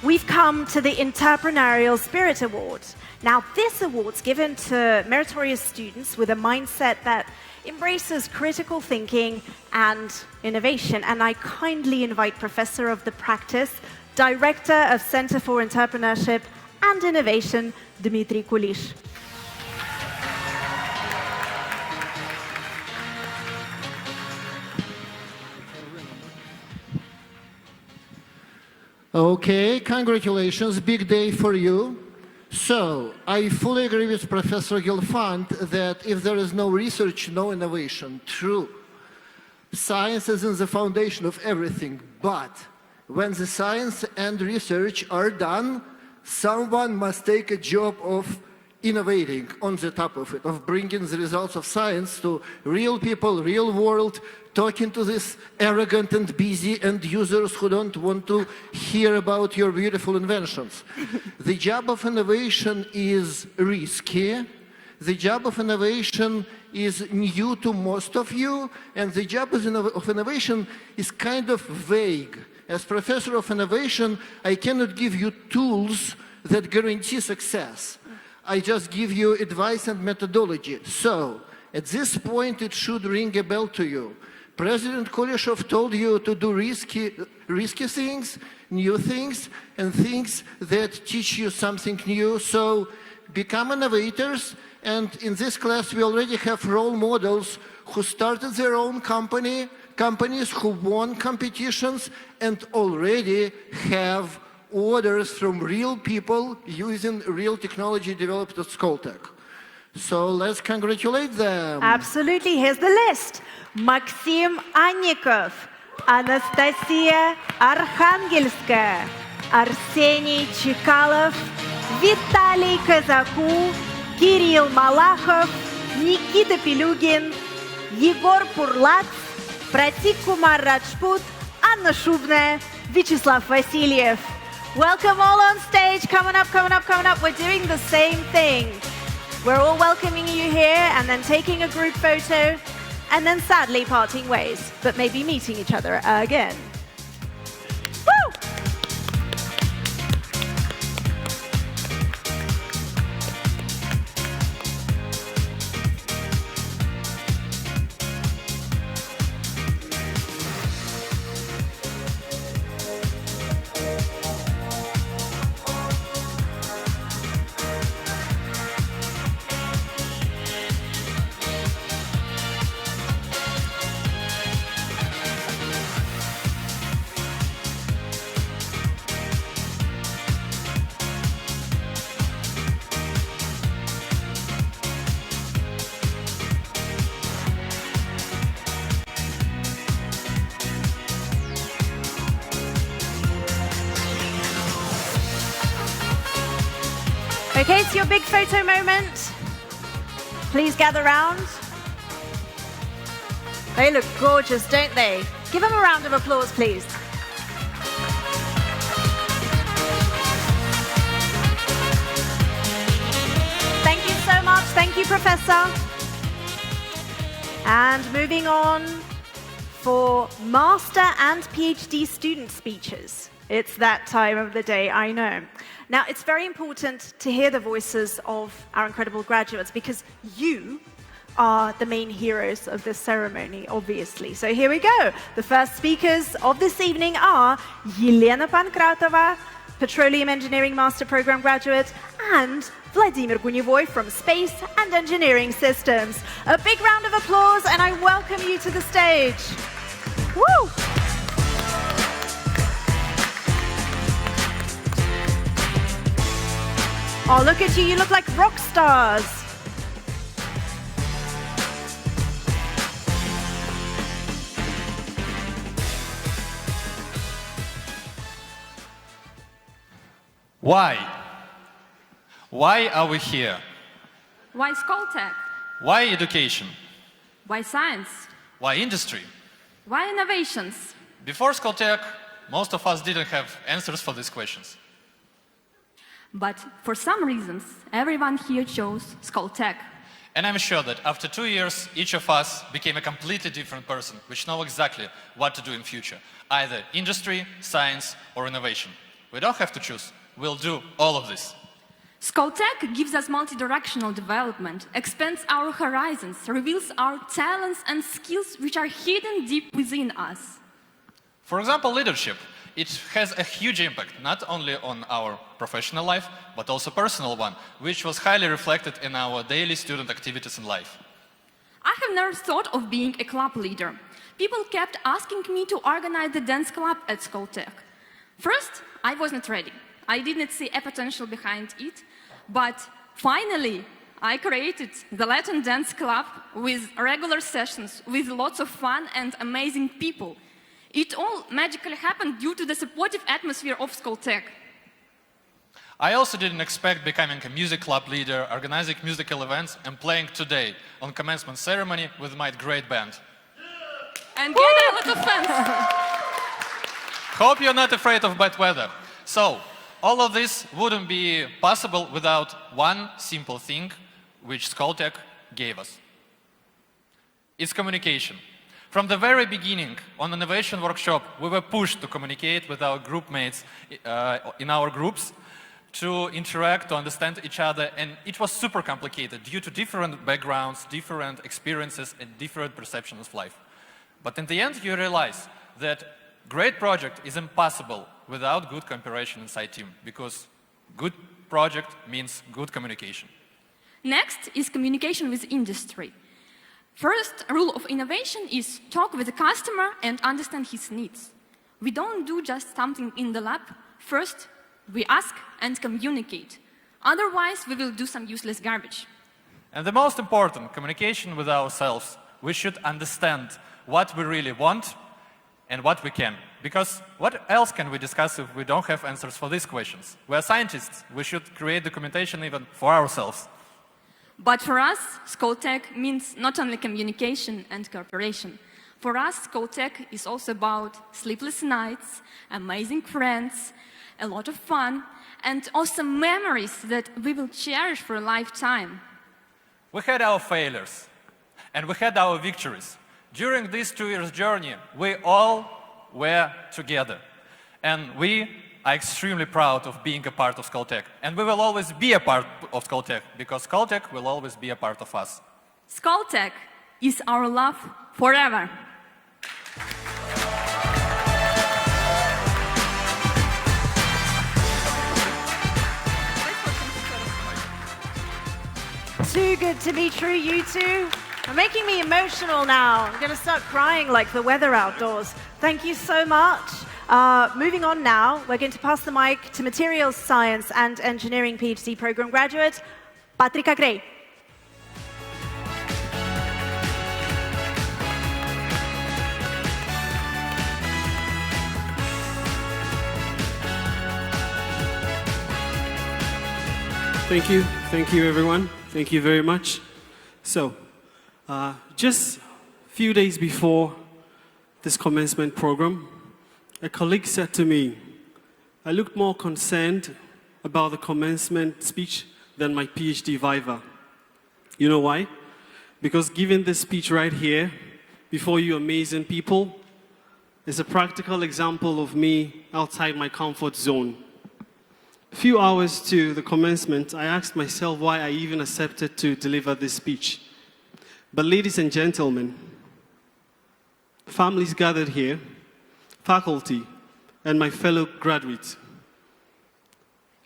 we've come to the Entrepreneurial Spirit Award. Now, this award's given to meritorious students with a mindset that embraces critical thinking and innovation. And I kindly invite Professor of the Practice, Director of Center for Entrepreneurship and Innovation, Dmitry Kulish. Okay, congratulations, big day for you. So, I fully agree with Professor Gelfand that if there is no research, no innovation. True. Science is in the foundation of everything, but when the science and research are done, someone must take a job of innovating on the top of it, of bringing the results of science to real people, real world, talking to these arrogant and busy end users who don't want to hear about your beautiful inventions. The job of innovation is risky. The job of innovation is new to most of you, and the job of innovation is kind of vague. As professor of innovation, I cannot give you tools that guarantee success. I just give you advice and methodology. So, at this point, it should ring a bell to you. President Kuleshov told you to do risky things, new things, and things that teach you something new. So, become innovators. And in this class, we already have role models who started their own companies who won competitions and already have orders from real people using real technology developed at Skoltech. So let's congratulate them. Absolutely. Here's the list. Максим Анников, Анастасия Архангельская, Арсений Чекалов, Виталий Казаку, Кирилл Малахов, Никита Пилюгин, Егор Пурлац, Pratik Kumar Rajput, Anna Shubne, Vyacheslav Vasilyev. Welcome all on stage. Coming up, coming up, coming up. We're doing the same thing. We're all welcoming you here and then taking a group photo and then sadly parting ways, but maybe meeting each other again. Woo! Okay, it's your big photo moment. Please gather round. They look gorgeous, don't they? Give them a round of applause, please. Thank you so much. Thank you, Professor. And moving on for master and PhD student speeches. It's that time of the day, I know. Now, it's very important to hear the voices of our incredible graduates because you are the main heroes of this ceremony, obviously. So here we go. The first speakers of this evening are Yelena Pankratova, Petroleum Engineering Master Program graduate, and Vladimir Gunyevoy from Space and Engineering Systems. A big round of applause, and I welcome you to the stage. Woo! Oh, look at you. You look like rock stars. Why? Why are we here? Why Skoltech? Why education? Why science? Why industry? Why innovations? Before Skoltech, most of us didn't have answers for these questions. But for some reasons, everyone here chose Skoltech. And I'm sure that after 2 years, each of us became a completely different person, which know exactly what to do in future, either industry, science, or innovation. We don't have to choose. We'll do all of this. Skoltech gives us multi-directional development, expands our horizons, reveals our talents and skills which are hidden deep within us. For example, leadership. It has a huge impact, not only on our professional life, but also personal one, which was highly reflected in our daily student activities in life. I have never thought of being a club leader. People kept asking me to organize the dance club at Skoltech. First, I was not ready. I didn't see a potential behind it, but finally, I created the Latin dance club with regular sessions, with lots of fun and amazing people. It all magically happened due to the supportive atmosphere of Skoltech. I also didn't expect becoming a music club leader, organizing musical events, and playing today on commencement ceremony with my great band. And get a lot of fans. Hope you're not afraid of bad weather. So, all of this wouldn't be possible without one simple thing which Skoltech gave us. It's communication. From the very beginning, on innovation workshop, we were pushed to communicate with our group mates in our groups, to interact, to understand each other, and it was super complicated due to different backgrounds, different experiences, and different perceptions of life. But in the end, you realize that great project is impossible without good cooperation inside team, because good project means good communication. Next is communication with industry. First rule of innovation is talk with the customer and understand his needs. We don't do just something in the lab. First, we ask and communicate. Otherwise, we will do some useless garbage. And the most important, communication with ourselves. We should understand what we really want and what we can. Because what else can we discuss if we don't have answers for these questions? We are scientists. We should create documentation even for ourselves. But for us, Skoltech means not only communication and cooperation. For us, Skoltech is also about sleepless nights, amazing friends, a lot of fun, and awesome memories that we will cherish for a lifetime. We had our failures, and we had our victories. During this 2 years journey, we all were together. And we are extremely proud of being a part of Skoltech. And we will always be a part of Skoltech, because Skoltech will always be a part of us. Skoltech is our love forever. Too good to be true, you two. You're making me emotional now. I'm going to start crying like the weather outdoors. Thank you so much. Moving on now, we're going to pass the mic to Materials Science and Engineering PhD program graduate, Patrika Gray. Thank you everyone. Thank you very much. So, just a few days before this commencement program, a colleague said to me, I looked more concerned about the commencement speech than my PhD viva. You know why? Because giving this speech right here, before you amazing people, is a practical example of me outside my comfort zone. A few hours to the commencement, I asked myself why I even accepted to deliver this speech. But ladies and gentlemen, families gathered here, faculty, and my fellow graduates,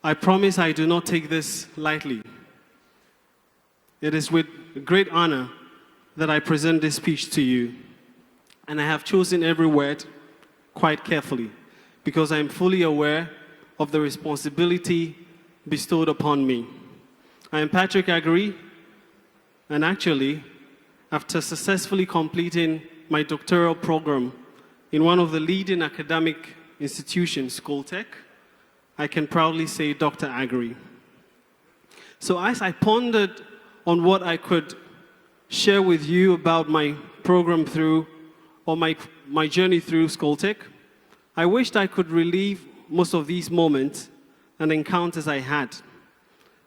I promise I do not take this lightly. It is with great honor that I present this speech to you, and I have chosen every word quite carefully because I am fully aware of the responsibility bestowed upon me. I am Patrick Agri, and actually, after successfully completing my doctoral program in one of the leading academic institutions, Skoltech, I can proudly say Dr. Agri. So as I pondered on what I could share with you about my program through, or my journey through Skoltech, I wished I could relive most of these moments and encounters I had.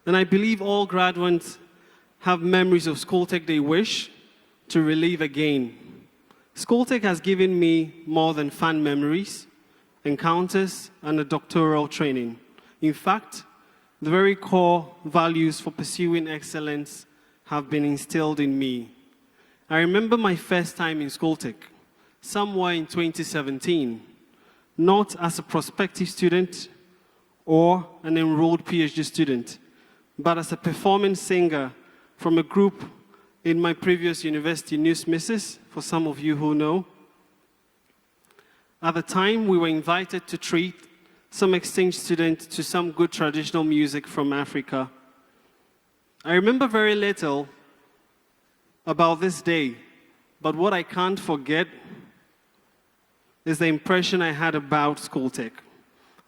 And I believe all graduates have memories of Skoltech they wish to relive again. Skoltech has given me more than fun memories, encounters, and a doctoral training. In fact, the very core values for pursuing excellence have been instilled in me. I remember my first time in Skoltech, somewhere in 2017, not as a prospective student or an enrolled PhD student, but as a performing singer from a group in my previous university, News Misses, for some of you who know. At the time, we were invited to treat some exchange students to some good traditional music from Africa. I remember very little about this day, but what I can't forget is the impression I had about Skoltech.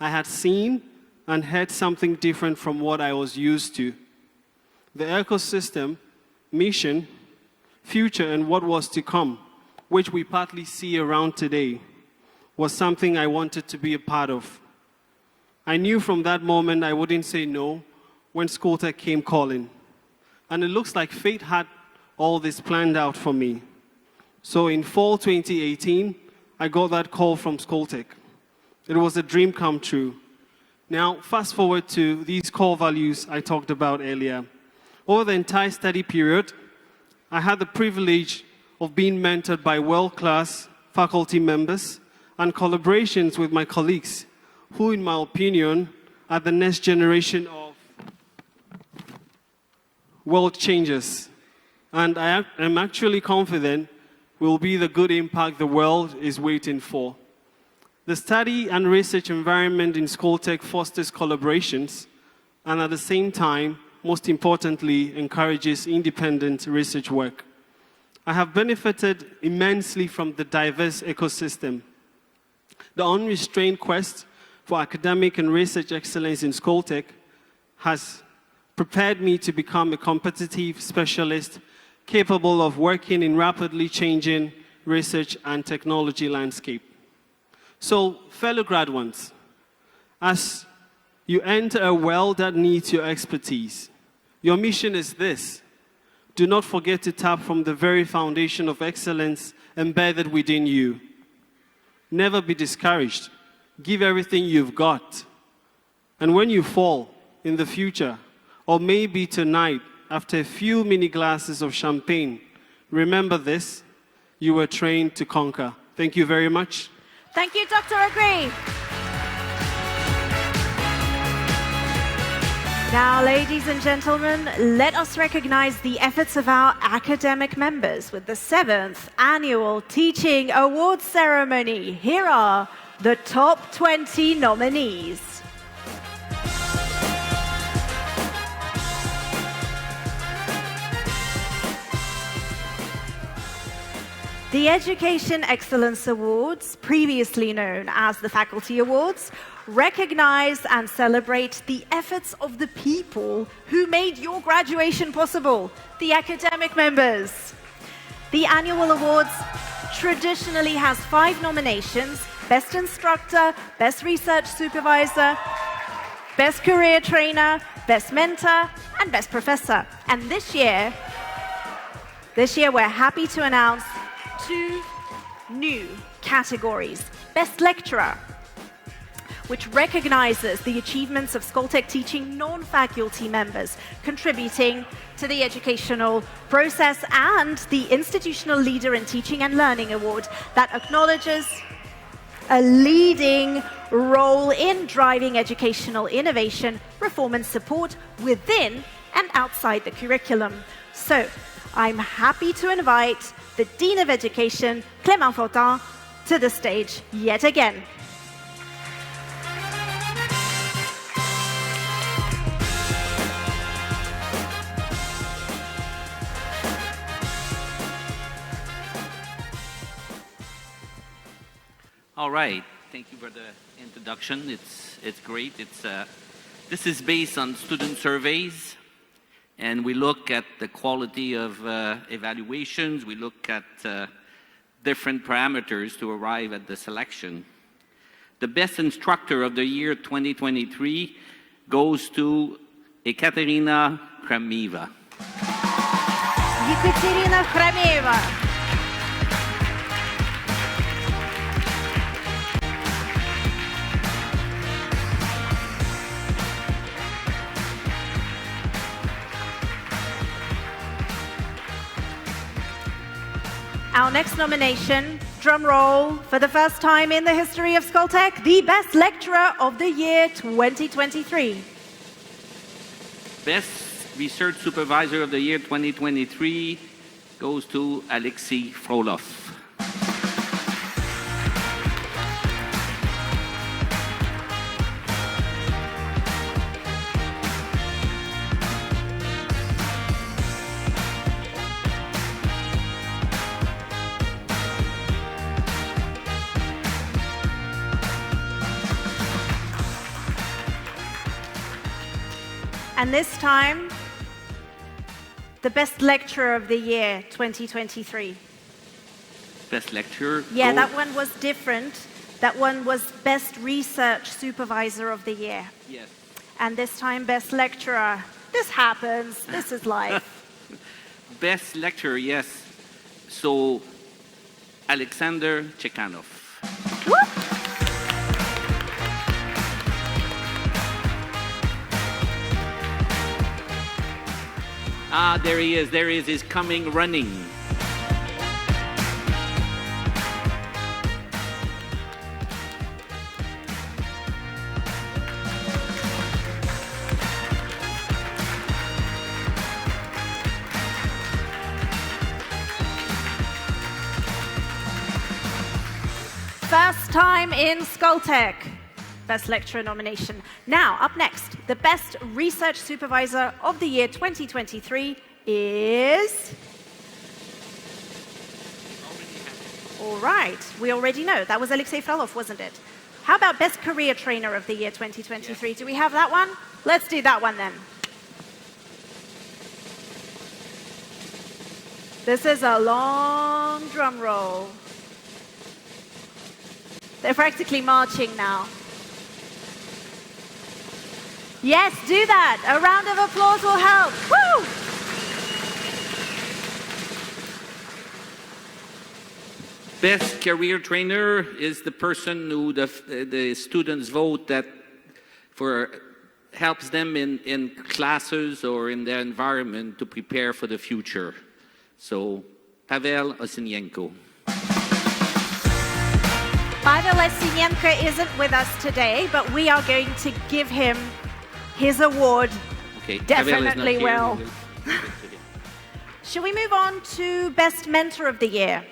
I had seen and heard something different from what I was used to. The ecosystem, mission, future, and what was to come, which we partly see around today, was something I wanted to be a part of. I knew from that moment I wouldn't say no when Skoltech came calling. And it looks like fate had all this planned out for me. So in fall 2018, I got that call from Skoltech. It was a dream come true. Now, fast forward to these core values I talked about earlier. Over the entire study period, I had the privilege of being mentored by world-class faculty members and collaborations with my colleagues, who, in my opinion, are the next generation of world changers. And I am actually confident will be the good impact the world is waiting for. The study and research environment in Skoltech fosters collaborations and at the same time, most importantly, encourages independent research work. I have benefited immensely from the diverse ecosystem. The unrestrained quest for academic and research excellence in Skoltech has prepared me to become a competitive specialist capable of working in rapidly changing research and technology landscape. So, fellow graduates, as you enter a world that needs your expertise, your mission is this: do not forget to tap from the very foundation of excellence embedded within you. Never be discouraged. Give everything you've got. And when you fall in the future, or maybe tonight, after a few mini glasses of champagne, remember this: you were trained to conquer. Thank you very much. Thank you, Dr. Agri. Now, ladies and gentlemen, let us recognize the efforts of our academic members with the 7th Annual Teaching Awards Ceremony. Here are the top 20 nominees. The Education Excellence Awards, previously known as the Faculty Awards, recognize and celebrate the efforts of the people who made your graduation possible, the academic members. The annual awards traditionally has 5 nominations: Best Instructor, Best Research Supervisor, Best Career Trainer, Best Mentor, and Best Professor. And this year we're happy to announce 2 new categories. Best Lecturer, which recognizes the achievements of Skoltech teaching non-faculty members contributing to the educational process, and the Institutional Leader in Teaching and Learning Award that acknowledges a leading role in driving educational innovation, reform and support within and outside the curriculum. So, I'm happy to invite the Dean of Education, Clément Fortin, to the stage yet again. All right, thank you for the introduction. It's great. This is based on student surveys, and we look at the quality of evaluations. We look at different parameters to arrive at the selection. The best instructor of the year 2023 goes to Ekaterina Kramieva. Ekaterina Kramieva. Our next nomination, drum roll, for the first time in the history of Skoltech, the Best Lecturer of the Year 2023. Best Research Supervisor of the Year 2023 goes to Alexei Frolov. And this time, the Best Lecturer of the Year 2023. Best Lecturer? Yeah, that one was different. That one was Best Research Supervisor of the Year. Yes. And this time, Best Lecturer. This happens. This is life. Best Lecturer, yes. So, Alexander Chekhanov. Whoop! Ah, there he is. There he is. He's coming running. First time in Skoltech. Best Lecturer nomination. Now, up next, the Best Research Supervisor of the Year 2023 is... All right, we already know. That was Alexei Frolov, wasn't it? How about Best Career Trainer of the Year 2023? Do we have that one? Let's do that one then. This is a long drum roll. They're practically marching now. Yes, do that. A round of applause will help. Woo! Best Career Trainer is the person who the students vote that helps them in classes or in their environment to prepare for the future. So, Pavel Osinenko. Pavel Osinenko isn't with us today, but we are going to give him his award. Okay, definitely will. Here. Shall we move on to Best Mentor of the Year?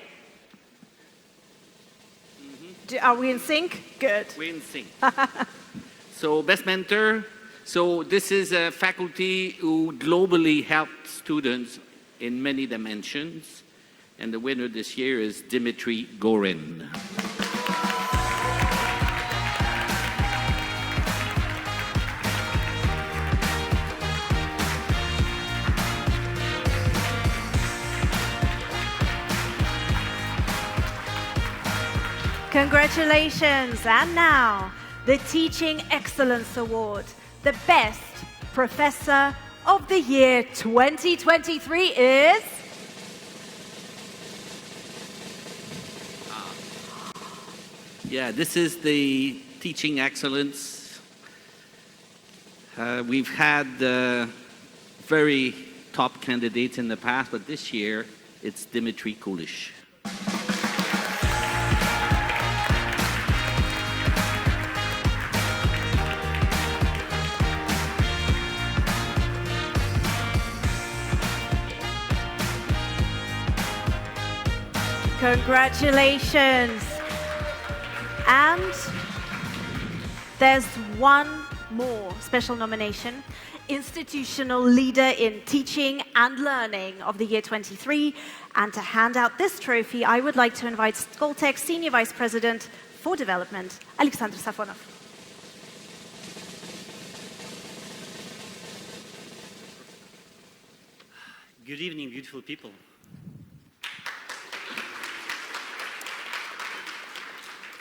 Are we in sync? Good. We're in sync. So, Best Mentor. So, this is a faculty who globally helps students in many dimensions. And the winner this year is Dmitry Gorin. Congratulations. And now, the Teaching Excellence Award. The Best Professor of the Year 2023 is... Yeah, this is the Teaching Excellence. We've had very top candidates in the past, but this year it's Dmitry Kulish. Congratulations. And there's one more special nomination. Institutional Leader in Teaching and Learning of the Year 23. And to hand out this trophy, I would like to invite Skoltech Senior Vice President for Development, Alexander Safonov. Good evening, beautiful people.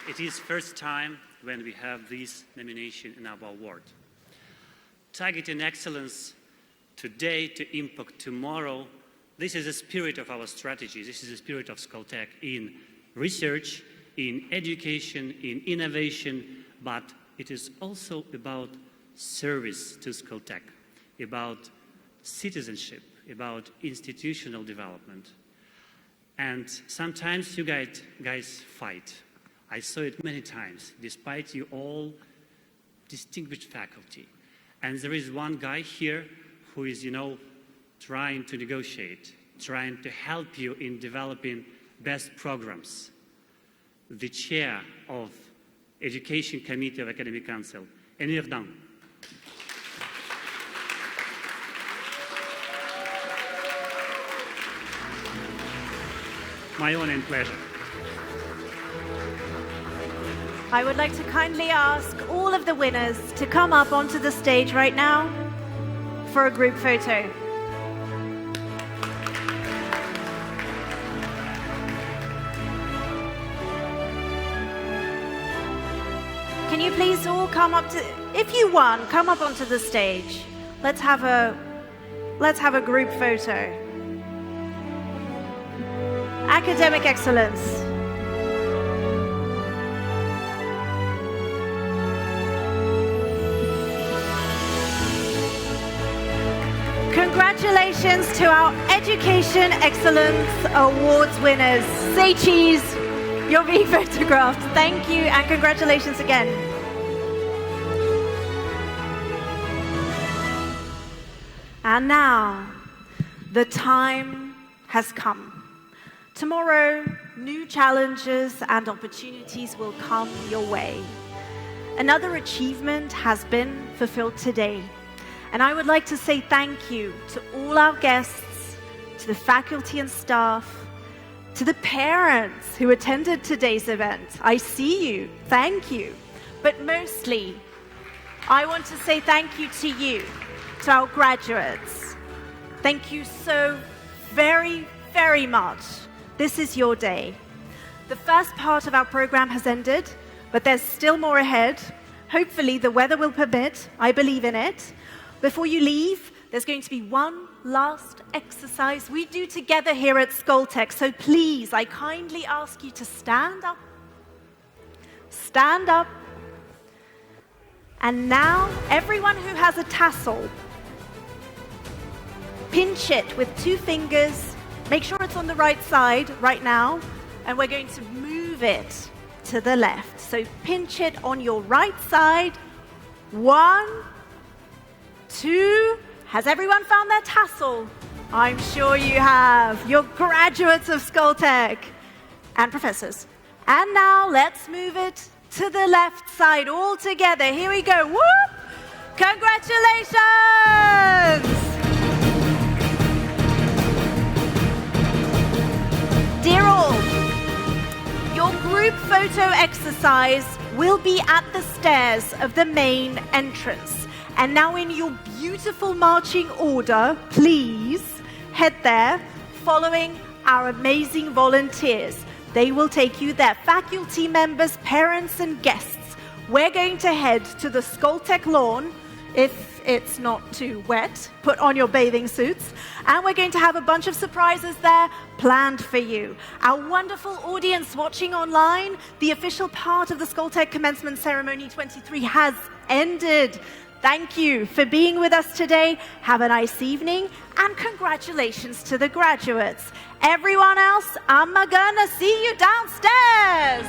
It is first time when we have this nomination in our award. targeting excellence today to impact tomorrow. This is the spirit of our strategy. This is the spirit of Skoltech in research, in education, in innovation, but it is also about service to Skoltech, about citizenship, about institutional development. And sometimes you guys fight. I saw it many times, despite you all distinguished faculty. And there is one guy here who is, trying to negotiate, trying to help you in developing best programs. The chair of Education Committee of Academic Council, Emir Dam. My honor and pleasure. I would like to kindly ask all of the winners to come up onto the stage right now for a group photo. Can you please all come up to, if you won, come up onto the stage. Let's have a group photo. Academic excellence. Congratulations to our Education Excellence Awards winners. Say cheese, you're being photographed. Thank you and congratulations again. And now, the time has come. Tomorrow, new challenges and opportunities will come your way. Another achievement has been fulfilled today. And I would like to say thank you to all our guests, to the faculty and staff, to the parents who attended today's event. I see you. Thank you. But mostly, I want to say thank you to you, to our graduates. Thank you so very, very much. This is your day. The first part of our program has ended, but there's still more ahead. Hopefully the weather will permit. I believe in it. Before you leave, there's going to be one last exercise we do together here at Skoltech. So please, I kindly ask you to stand up. Stand up. And now, everyone who has a tassel, pinch it with 2 fingers. Make sure it's on the right side right now. And we're going to move it to the left. So pinch it on your right side. 1, 2. Has everyone found their tassel? I'm sure you have. You're graduates of Skoltech and professors. And now let's move it to the left side all together. Here we go. Whoop! Congratulations! Dear all, your group photo exercise will be at the stairs of the main entrance. And now in your beautiful marching order, please head there, following our amazing volunteers. They will take you there. Faculty members, parents, and guests. We're going to head to the Skoltech lawn, if it's not too wet. Put on your bathing suits. And we're going to have a bunch of surprises there planned for you. Our wonderful audience watching online, the official part of the Skoltech Commencement Ceremony 23 has ended. Thank you for being with us today. Have a nice evening, and congratulations to the graduates. Everyone else, I'm gonna see you downstairs.